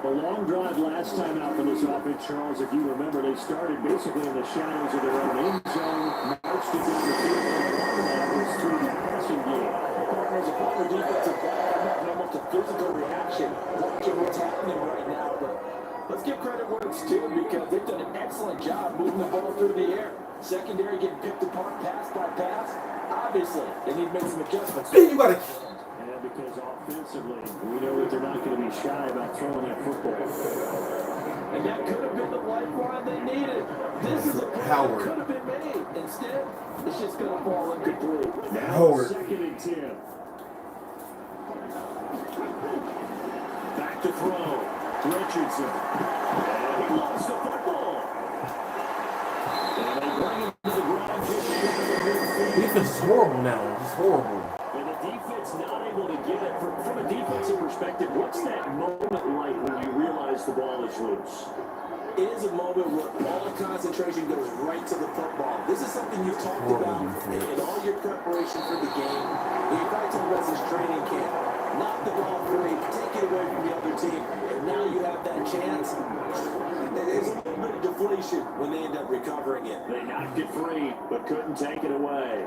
A long drive last time out for this offense, Charles. If you remember, they started basically in the shadows of their own end zone, marched it down the field, and a lot of that was through the passing game. As a former defensive back, I'm having almost a physical reaction watching what's happening right now. But let's give credit where it's due because they've done an excellent job moving the ball through the air. secondary getting picked apart pass by pass. Obviously, they need to make some adjustments. You gotta. And because offensively, we know that they're not going to be shy about throwing that football. And that could have been the lifeline they needed. This is a play that could have been made. Instead, it's just going to fall incomplete. Now Howard. 2nd and 10. Back to throw. Richardson. And he lost the football. And they bring him to the ground just short of the midfield. Defense is horrible now. It's horrible. And the defense not able to get it. From a defensive perspective, what's that moment like when you realize the ball is loose? It is a moment where all the concentration goes right to the football. This is something you talked about in all your preparation for the game. When you got to the rest of this training camp, knock the ball free, take it away from the other team, and now you have that chance. There's a little bit of deflation when they end up recovering it. They knocked it free, but couldn't take it away.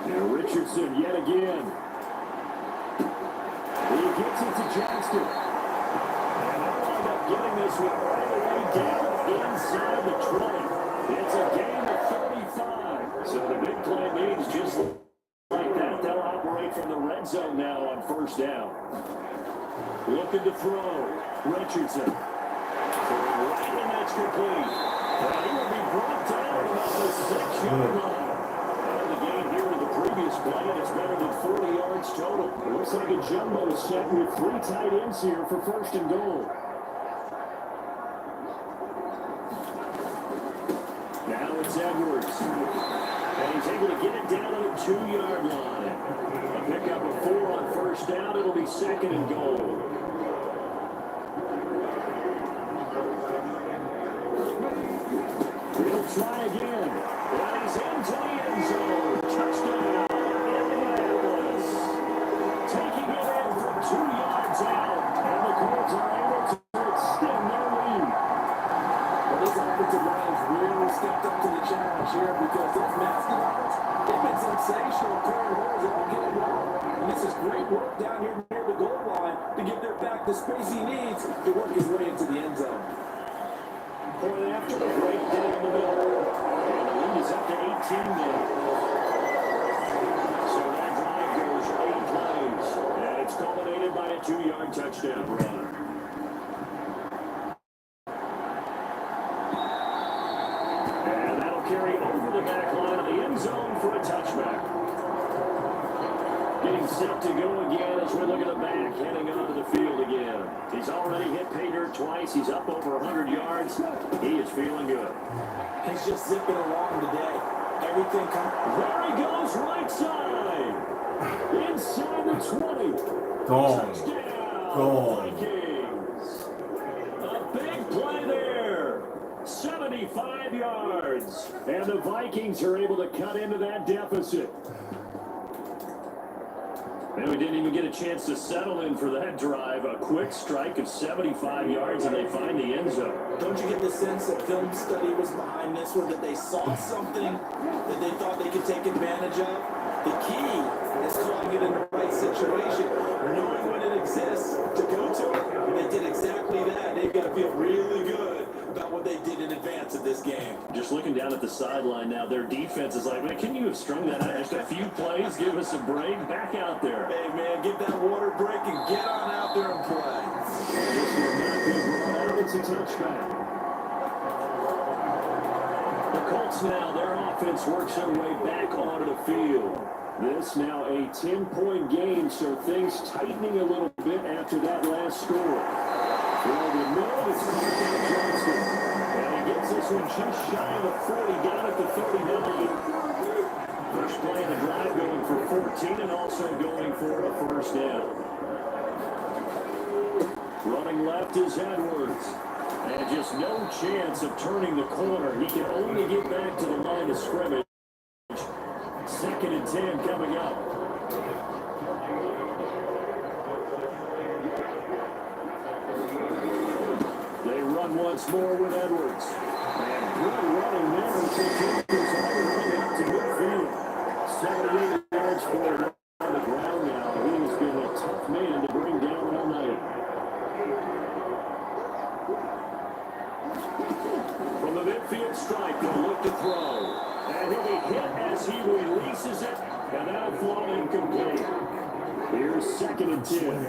Now Richardson yet again. He gets it to Johnston. And they'll wind up getting this one right away down inside the 20. It's a gain of 35. So the big play means just like that, they'll operate from the red zone now on 1st down. Looking to throw. Richardson. Right, and that's complete. And he will be brought down about the 6-yard line. And the game here in the previous play, and it's better than 40 yards total. It looks like a jumbo set with 3 tight ends here for 1st and goal. Now it's Edwards. And he's able to get it down to the 2-yard line. A pickup of 4 on 1st down. It'll be 2nd and goal. He'll try again. And he's into the end zone. Touchdown, Indianapolis. Taking it in from 2 yards out. And the Colts are able to extend their lead. Well, this offensive line has really stepped up to the challenge here because those Mastodons, they've been sensational clearing holes all game long. And this is great work down here near the goal line to give their back the space he needs to work his way into the end zone. Point after the break down the middle. And the lead is up to 18 now. So that drive goes 8 plays. And it's culminated by a 2-yard touchdown run. And that'll carry over the back line of the end zone for a touchback. Getting set to go again as we look at the back, heading onto the field again. He's already hit pay dirt twice. He's up over 100 yards. He is feeling good. He's just zipping along today. Everything comes. There he goes, right side. Inside the 20. Gone. Touchdown, Vikings. A big play there. 75 yards. And the Vikings are able to cut into that deficit. And we didn't even get a chance to settle in for that drive. A quick strike of 75 yards, and they find the end zone. Don't you get the sense that film study was behind this one, that they saw something that they thought they could take advantage of? The key is calling it in the right situation, knowing when it exists to go to it. And they did exactly that. They've got to feel really good about what they did in advance of this game. Just looking down at the sideline now, their defense is like, man, can you have strung that out just a few plays? Give us a break. Back out there. Hey, man, get that water break and get on out there and play. This will not be brought out. It's a touchback. The Colts now, their offense works their way back onto the field. This now a 10-point game, so things tightening a little bit after that last score. Throw the middle, it's Johnston. And he gets this one just shy of the 40, down at the 39. First play of the drive going for 14 and also going for a 1st down. Running left is Edwards. And just no chance of turning the corner. He can only get back to the line of scrimmage. 2nd and 10 coming up. They run once more with Edwards. And good running there until Jenkins all the way out to midfield. 78 yards for him on the ground now. He has been a tough man to bring down all night. From the midfield stripe. He'll look to throw. And he'll be hit as he releases it. And that'll float incomplete. Here's 2nd and 10.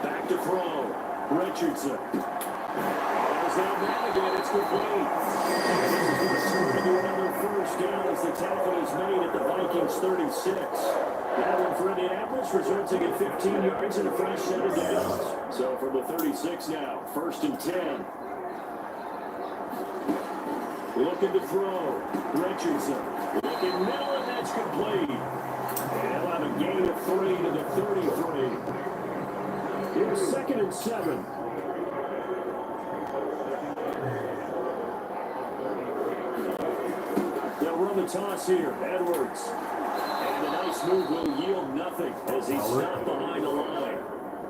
Back to throw. Richardson. As now Madigan, it's complete. This is going to turn into another first down as the tackle is made at the Vikings 36. That one for Indianapolis, resulting in 15 yards and a fresh set of downs. So from the 36 now, 1st and 10. Looking to throw. Richardson. Looking middle, and that's complete. And he'll have a gain of 3 to the 33. Here's 2nd and 7. They'll run the toss here. Edwards. And a nice move will yield nothing as he's stopped behind the line.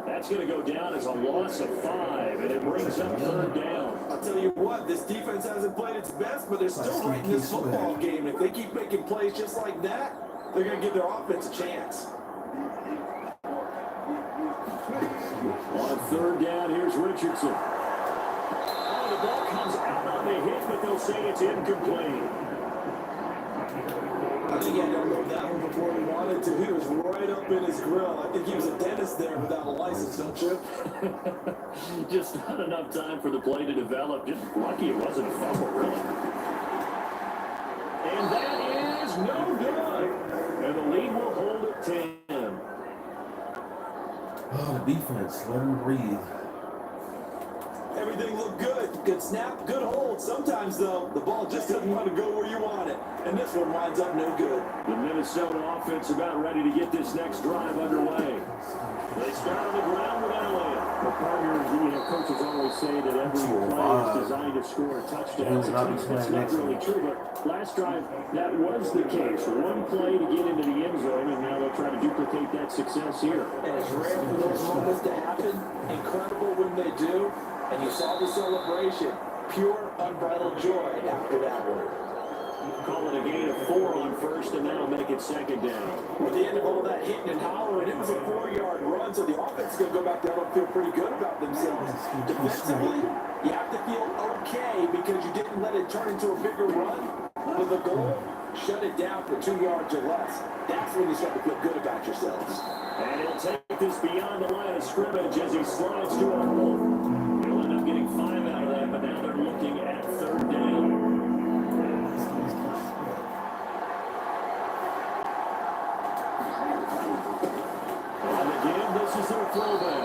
That's going to go down as a loss of 5, and it brings up 3rd down. I'll tell you what, this defense hasn't played its best, but they're still right in this football game. If they keep making plays just like that, they're going to give their offense a chance. On 3rd down, here's Richardson. Oh, the ball comes out on the hit, but they'll say it's incomplete. I think he had to unload that one before he wanted to. He was right up in his grill. I think he was a dentist there without a license, don't you? Just not enough time for the play to develop. Just lucky it wasn't a fumble, really. And that is no good. And the lead will hold at 10. Oh, the defense, let him breathe. Everything looked good. Good snap, good hold. Sometimes, though, the ball just doesn't want to go where you want it. And this one winds up no good. The Minnesota offense about ready to get this next drive underway. They start on the ground with Elliott. The partner, coaches always say that every play is designed to score a touchdown. That's not really true, but last drive, that was the case. One play to get into the end zone, and now they'll try to duplicate that success here. And it's rare for those moments to happen. Incredible when they do. And you saw the celebration. Pure, unbridled joy after that one. Call it a gain of 4 on 1st, and that'll make it 2nd down. At the end of all that hitting and hollering, it was a 4-yard run, so the offense is going to go back down and feel pretty good about themselves. Defensively, you have to feel okay because you didn't let it turn into a bigger run. With the goal, shut it down for 2 yards or less. That's when you start to feel good about yourselves. And he'll take this beyond the line of scrimmage as he slides to a hole. He'll end up getting 5 out of that, but now they're looking at 3rd down. This is their throwback.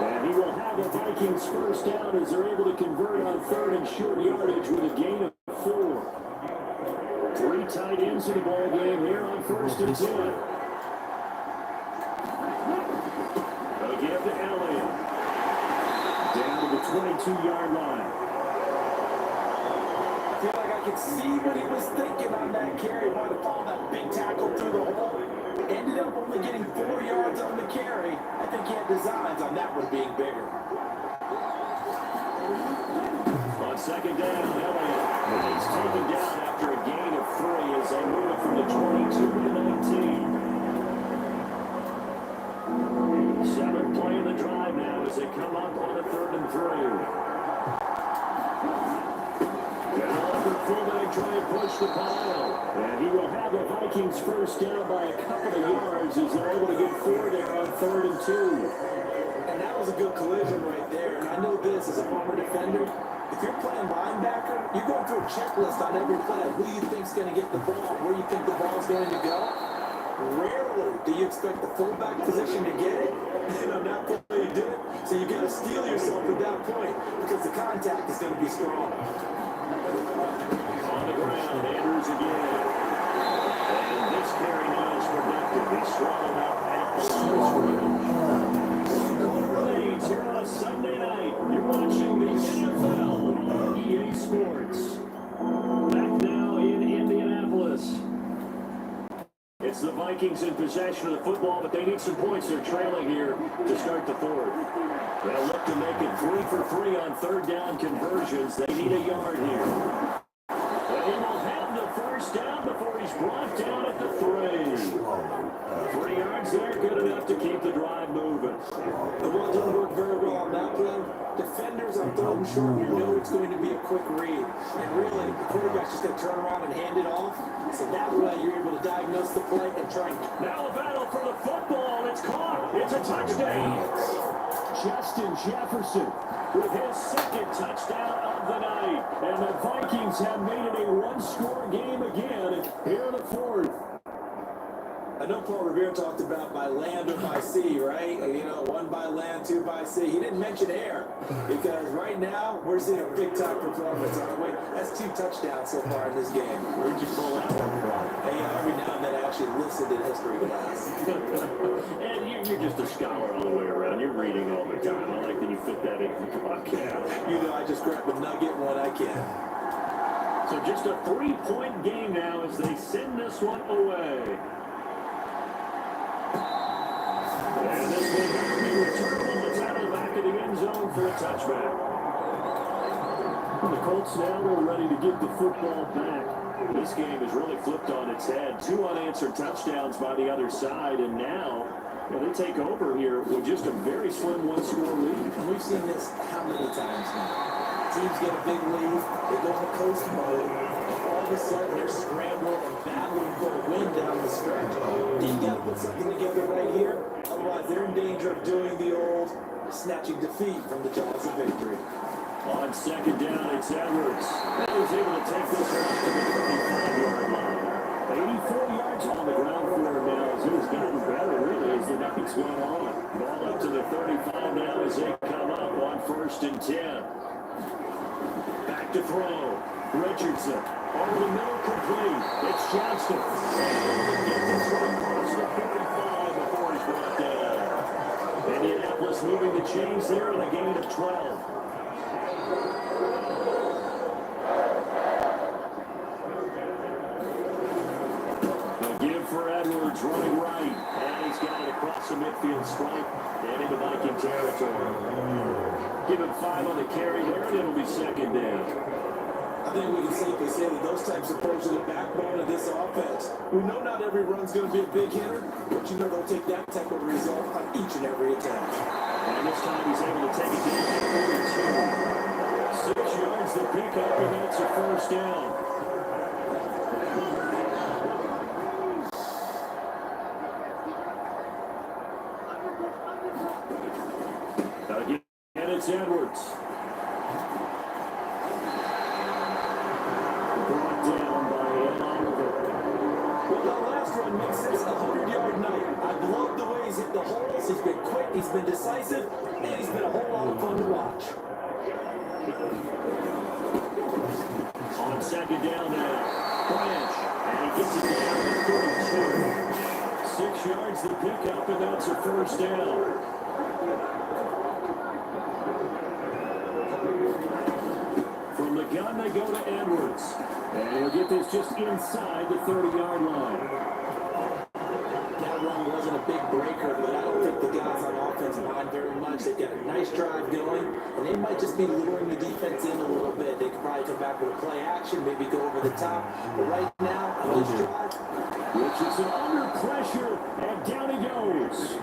And he will have the Vikings 1st down as they're able to convert on 3rd and short yardage with a gain of 4. 3 tight ends in the ball game here on 1st and 10. They'll give to Elliott. Down to the 22-yard line. I feel like I could see what he was thinking on that carry. He wanted to follow that big tackle through the hole. Ended up only getting 4 yards on the carry. I think he had designs on that one being bigger. On 2nd down, Elliott. He's taken down after a gain of 3 as they move it from the 22 to the 19. 7th play of the drive now as they come up on a 3rd and 3. Fullback trying to push the pile. And he will have the Vikings 1st down by a couple of yards as they're able to get 4 there on 3rd and 2. And that was a good collision right there. And I know this as a former defender. If you're playing linebacker, you're going through a checklist on every play. Who do you think's going to get the ball? Where you think the ball's going to go? Rarely do you expect the fullback position to get it. And on that play you did it. So you got to steel yourself at that point because the contact is going to be strong. On the ground, Andrews again. And this carry now is productive. He's swallowed up at the remains here on a Sunday night. You're watching the NFL on EA Sports. Back now in Indianapolis. It's the Vikings in possession of the football, but they need some points. They're trailing here to start the 4th. They'll look to make it 3 for 3 on 3rd down conversions. They need a yard here. But he will have the 1st down before he's brought down at the 3. 3 yards there, good enough to keep the drive moving. The run didn't work very well on that play. Defenders thrown short, you know it's going to be a quick read. And really, the quarterback's just going to turn around and hand it off. So that way, you're able to diagnose the play and try and... Now a battle for the football. It's caught. It's a touchdown. Justin Jefferson with his second touchdown of the night. And the Vikings have made it a one-score game again here in the fourth. I know Paul Revere talked about by land or by sea, right? You know, one by land, two by sea. He didn't mention air because right now we're seeing a big-time performance. That's 2 touchdowns so far in this game. Where'd you pull that one from? Hey, every now and then I actually listened in history class. And you're just a scholar all the way around. You're reading all the time. I like that you fit that in the podcast. You know, I just grab a nugget when I can. So just a 3-point game now as they send this one away. And this one has to be returned. It's out of the back of the end zone for a touchback. And the Colts now are ready to get the football back. This game has really flipped on its head. 2 unanswered touchdowns by the other side, and now they take over here with just a very slim one-score lead. And we've seen this how many times now? Teams get a big lead, they go in coast mode, and all of a sudden they're scrambling and battling for a win down the stretch. You got to put something together right here, otherwise they're in danger of doing the old snatching defeat from the jaws of victory. On second down, it's Edwards. He was able to take this one to the 35-yard line. 84 yards on the ground for him now as he's gotten better, really, as the nights went on. Ball up to the 35 now as they come up on 1st and 10. Back to throw. Richardson over the middle, complete. It's Johnston. And get this one across the 35 before he's brought down. Indianapolis moving the chains there in a gain of 12. For Edwards running right, and he's got it across the midfield stripe and into Viking territory. Give him 5 on the carry there, and it'll be second down. I think we can safely say that those types of plays are the backbone of this offense. We know not every run's going to be a big hitter, but you know they'll take that type of result on each and every attempt. And this time he's able to take it down to 42. 6 yards to pick up, and that's a first down. And it's Edwards. Brought down by Oliver. Well, that last run makes this a 100-yard night. I've loved the way he's hit the holes. He's been quick, he's been decisive, and he's been a whole lot of fun to watch. On second down now, Branch, and he gets it down to 42. 6 yards to pick up, and that's a first down. From the gun, they go to Edwards. And he'll get this just inside the 30-yard line. That run wasn't a big breaker, but I don't think the guys on offense mind very much. They've got a nice drive going, and they might just be luring the defense in a little bit. They could probably come back with a play action, maybe go over the top. But right now, on this drive, Richardson under pressure, and down he goes.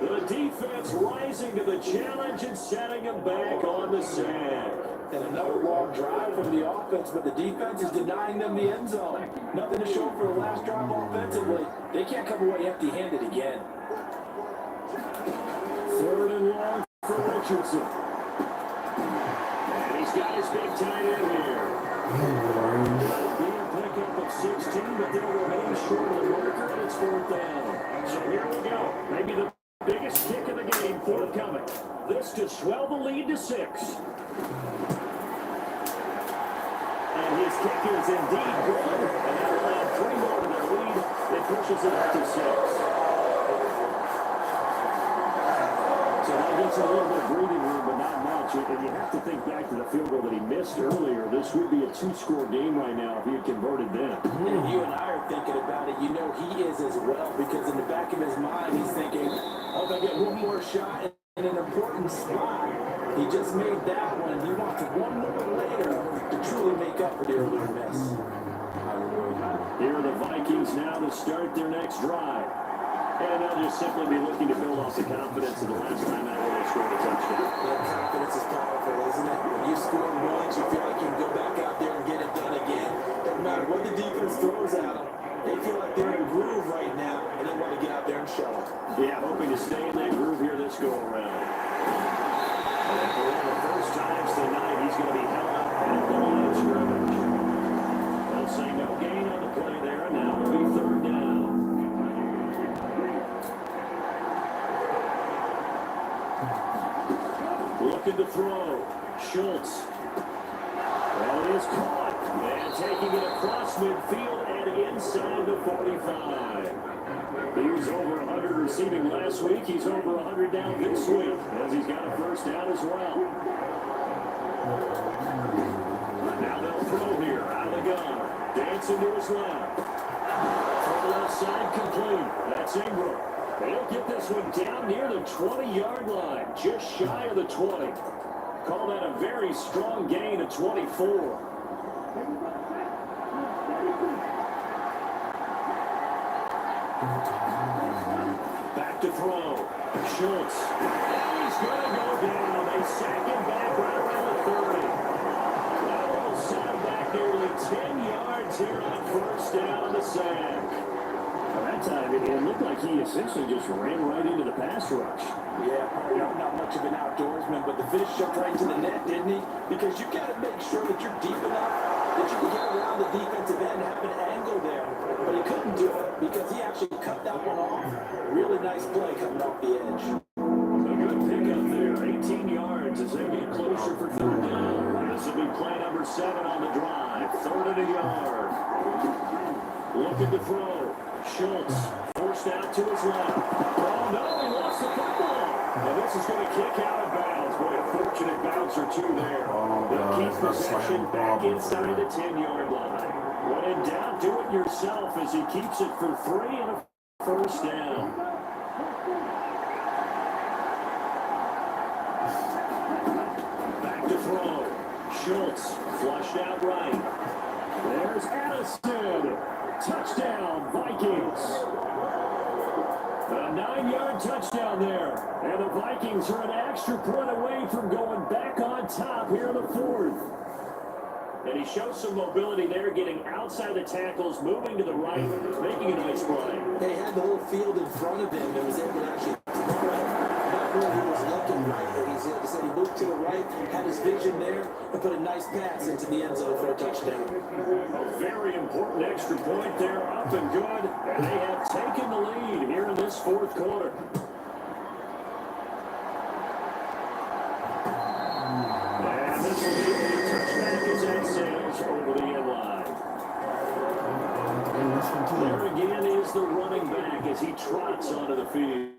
The defense rising to the challenge and setting him back on the sack. and another long drive from the offense, but the defense is denying them the end zone. Nothing to show for the last drive offensively. They can't come away empty-handed again. 3rd and long for Richardson. And he's got his big tight end here. That'll be a pickup of 16, but they'll remain short of the marker, and it's 4th down. So here we go. Maybe the biggest kick of the game forthcoming. This to swell the lead to 6. And his kick is indeed good. And that'll add 3 more to their lead. It pushes it up to 6. So that gets a little bit of breathing room, but not much. And you have to think back to the field goal that he missed earlier. This would be a 2-score game right now if he had converted then. And you and I are thinking about it. You know he is as well, because in the back of his mind, he's thinking, oh, if I get one more shot in an important spot. He just made that one. He wants one more later to truly make up for the earlier miss. Here are the Vikings now to start their next drive. And they'll just simply be looking to build off the confidence of the last time that they scored a touchdown. That confidence is powerful, isn't it? Looking to throw. Schultz. That is caught. And taking it across midfield and inside the 45. He was over 100 receiving last week. He's over 100 down this week as he's got a first down as well. Now they'll throw here out of the gun. Dancing to his left. From the left side, complete. That's Ingram. They'll get this one down near the 20-yard line, just shy of the 20. Call that a very strong gain of 24. Back to throw. Schultz. He's going to go down. They sack him back right around the 30. That will set him back nearly 10 yards here on first down on the sack. That time, it looked like he essentially just ran right into the pass rush. Yeah, I'm not much of an outdoorsman, but the fish jumped right to the net, didn't he? Because you got to make sure that you're deep enough that you can get around the defensive end and have an angle there. But he couldn't do it because he actually cut that one off. Really nice play coming off the edge. A good pickup there, 18 yards as they get closer for third down. This will be play number 7 on the drive, 3rd and a yard. Looking to throw. Schultz forced out to his left. Oh no, he lost the football. And this is going to kick out of bounds. Boy, a fortunate bounce or two there. They'll keep possession back inside the 10-yard line. When in doubt, do it yourself as he keeps it for 3 and a first down. Back to throw. Schultz flushed out right. There's Addison. Touchdown, Vikings. A 9-yard touchdown there. And the Vikings are an extra point away from going back on top here in the 4th. And he shows some mobility there, getting outside the tackles, moving to the right, making a nice play. They had the whole field in front of him and was able to actually throw it. Not where he was looking right. He said he moved to the right, had his vision there, and put a nice pass into the end zone for a touchdown. A very important extra point there, up and good. And they have taken the lead here in this 4th quarter. And this will be a touchback as that sails over the end line. There again is the running back as he trots onto the field.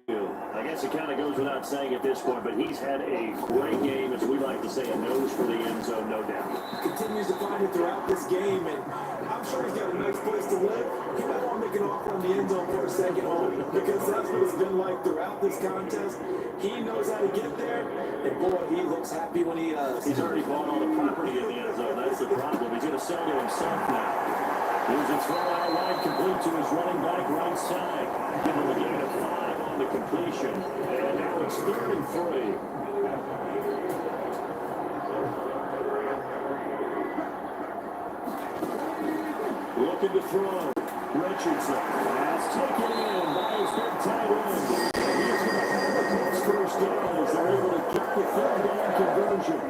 I guess it kind of goes without saying at this point, but he's had a great game, as we like to say, a nose for the end zone, no doubt. Continues to find it throughout this game, and I'm sure he's got a nice place to live. He might want to make an offer on the end zone for a second home, because that's what it's been like throughout this contest. He knows how to get there, and boy, he looks happy when he does. He's already bought all the property in the end zone. That's the problem. He's going to sell to himself now. Here's a throw out wide, complete to his running back right side. Give him a gain of 5 on the completion. And now it's 3rd and 3. Looking to throw. Richardson. Pass taken in by his big tight end. He's going to have a close first down as they're able to get the 3rd down conversion.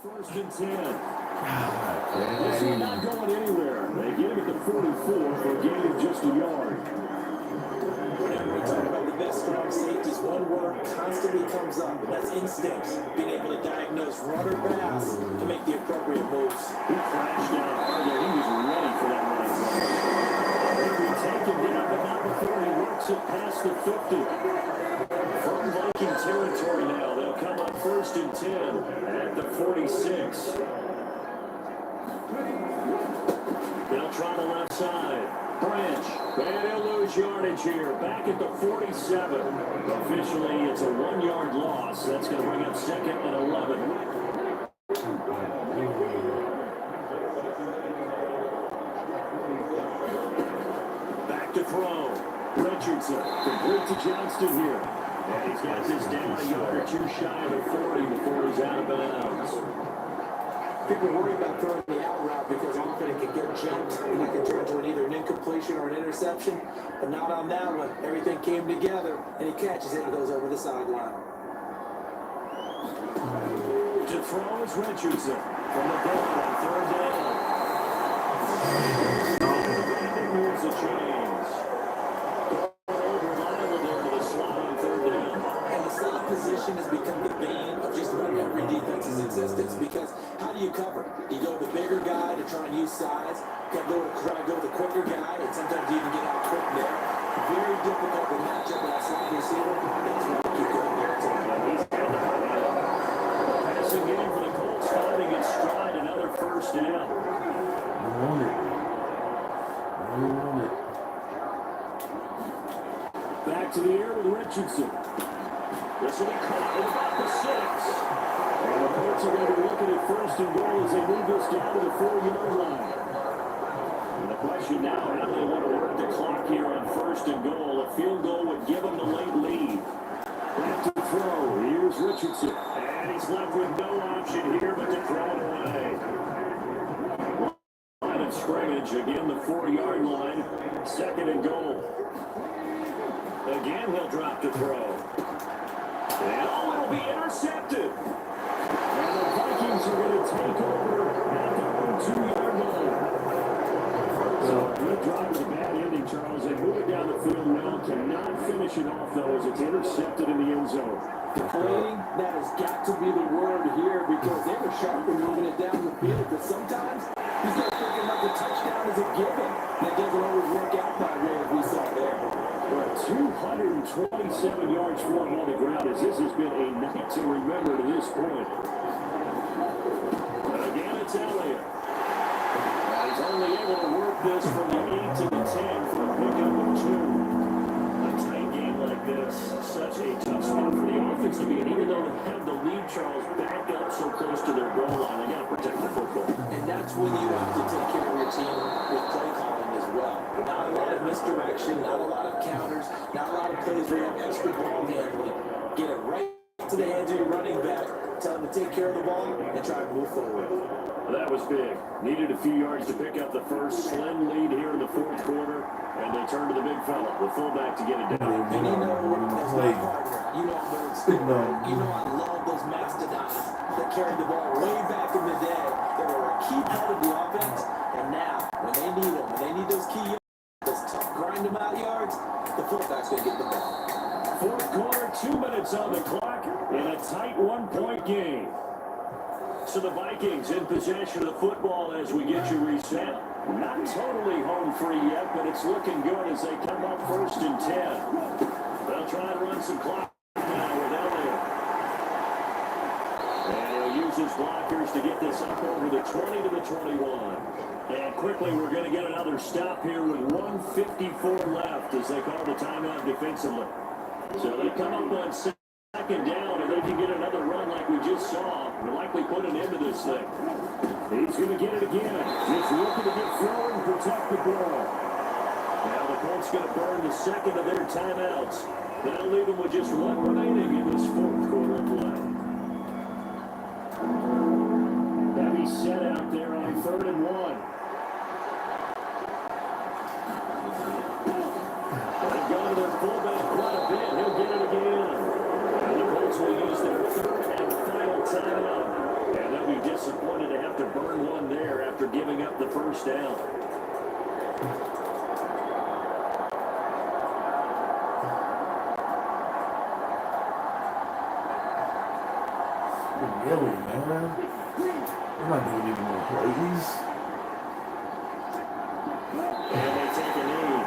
First and 10. This is not going anywhere. They get him at the 44 for a gain of just a yard. Whenever we talk about the best strong safeties, one word constantly comes up, and that's instincts. Being able to diagnose run or pass to make the appropriate moves. He crashed down hard there. He was ready for that run. He taken down, but not before he works it past the 50. From Viking territory now, they'll come up 1st and 10 at the 46. They'll try the left side. Branch, and he'll lose yardage here. Back at the 47. Officially, it's a 1-yard loss. That's going to bring up 2nd and 11. Back to throw. Richardson, complete to Johnston here. And he's got this down a yard or 2 shy of the 40 before he's out of bounds. People worry about throwing the out route because often it can get jumped and it can turn into either an incompletion or an interception. But not on that one. Everything came together and he catches it and goes over the sideline. To throw is Richardson from the ball on 3rd down. his size. Got to try to go with a quicker guy, and sometimes even get out quick there. Very difficult to match up with that slot receiver. That's why I keep going there. Passing game for the Colts, finding its stride, another first down. I want it. I want it. Back to the air with Richardson. This will be caught at about the 6. And the Colts are going to be looking at first and goal as they move this down to the 4-yard line. And the question now, how do they want to work the clock here on first and goal? A field goal would give them the late lead. Back to throw. Here's Richardson. And he's left with no option here but to throw it away. Line of scrimmage, again the 4-yard line. Second and goal. Again, he'll drop to throw. And it'll be intercepted. And the Vikings are going to take over at their own 2-yard line. So a good drive with a bad ending, Charles. They move it down the field well. Cannot finish it off, though, as it's intercepted in the end zone. Complaining, that has got to be the word here because they were sharp in moving it down the field, but sometimes you start thinking about the touchdown as a given. That doesn't always work out that way as we saw there. But 227 yards for him on the ground as this has been a night to remember to this point. But again, it's Elliott. He's only able to work this from the 8 to the 10 for a pickup of 2. A tight game like this, such a tough spot for the offense to be in. Even though they have the lead, Charles, backed up so close to their goal line, they got to protect the football. And that's when you have to take care of your team with play calling as well. Not a lot of misdirection, not a lot of counters, not a lot of plays where you have extra ball handling. Get it right to the hands of your running back, tell him to take care of the ball, and try to move forward. Well, that was big. Needed a few yards to pick up the first. Slim lead here in the fourth quarter, and they turn to the big fella, the fullback, to get it done. And you know, as my partner, you know I'm very experienced. You know I love those mastodons that carried the ball way back in the day. They were a key part of the offense, and now, when they need them, when they need those key yards, those tough grind them out yards, the fullback's going to get the ball. Fourth quarter, 2 minutes on the clock, in a tight 1-point game. So the Vikings in possession of the football as we get you reset. Not totally home free yet, but it's looking good as they come up first and 10. They'll try to run some clock now with Elliott. And he'll use his blockers to get this up over the 20 to the 21. And quickly, we're going to get another stop here with 1:54 left as they call the timeout defensively. So they come up on second down, and they can get another run like we just saw and likely put an end to this thing. He's going to get it again. Just looking to get through and protect the ball. Now the Colts going to burn the second of their timeouts. That'll leave them with just one remaining in this fourth quarter of play. Heavy set out there on 3rd and 1. They've gone to their fullback quite a bit. He'll get it again. And the Colts will use their 3rd and final timeout. And they'll be disappointed to have to burn one there after giving up the first down. Really, man. They're not doing any more plays. And they take a knee.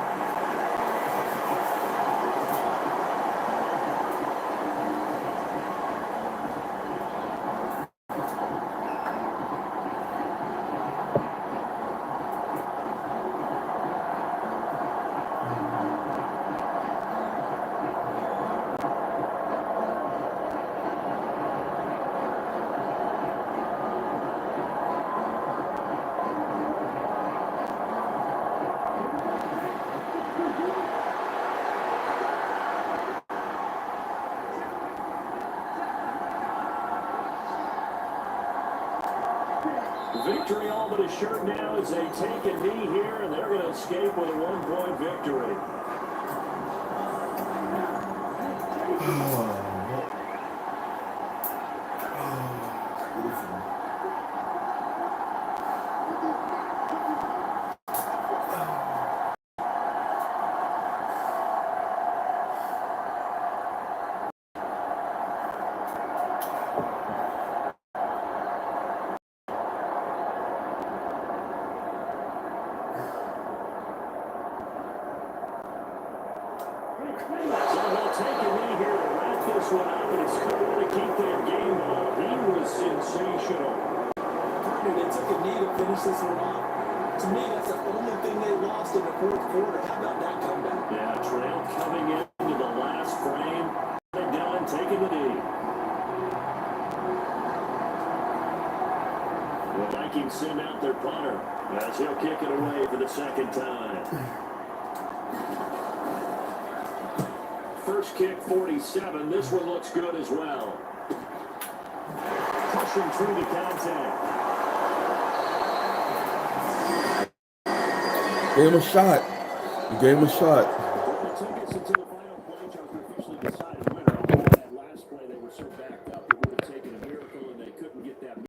Victory all but assured now as they take a knee here, and they're going to escape with a 1-point victory. So they'll take a knee here to wrap this one up, and it's going to keep their game ball. He was sensational. Partner, they took a knee to finish this one off. To me, that's the only thing they lost in the fourth quarter. How about that comeback? Yeah, trail coming into the last frame. Dillon taking the knee. The Vikings send out their punter as he'll kick it away for the second time. First kick, 47. This one looks good as well. Pushing through the contact. Gave him a shot. You gave him a shot. Well, it took us until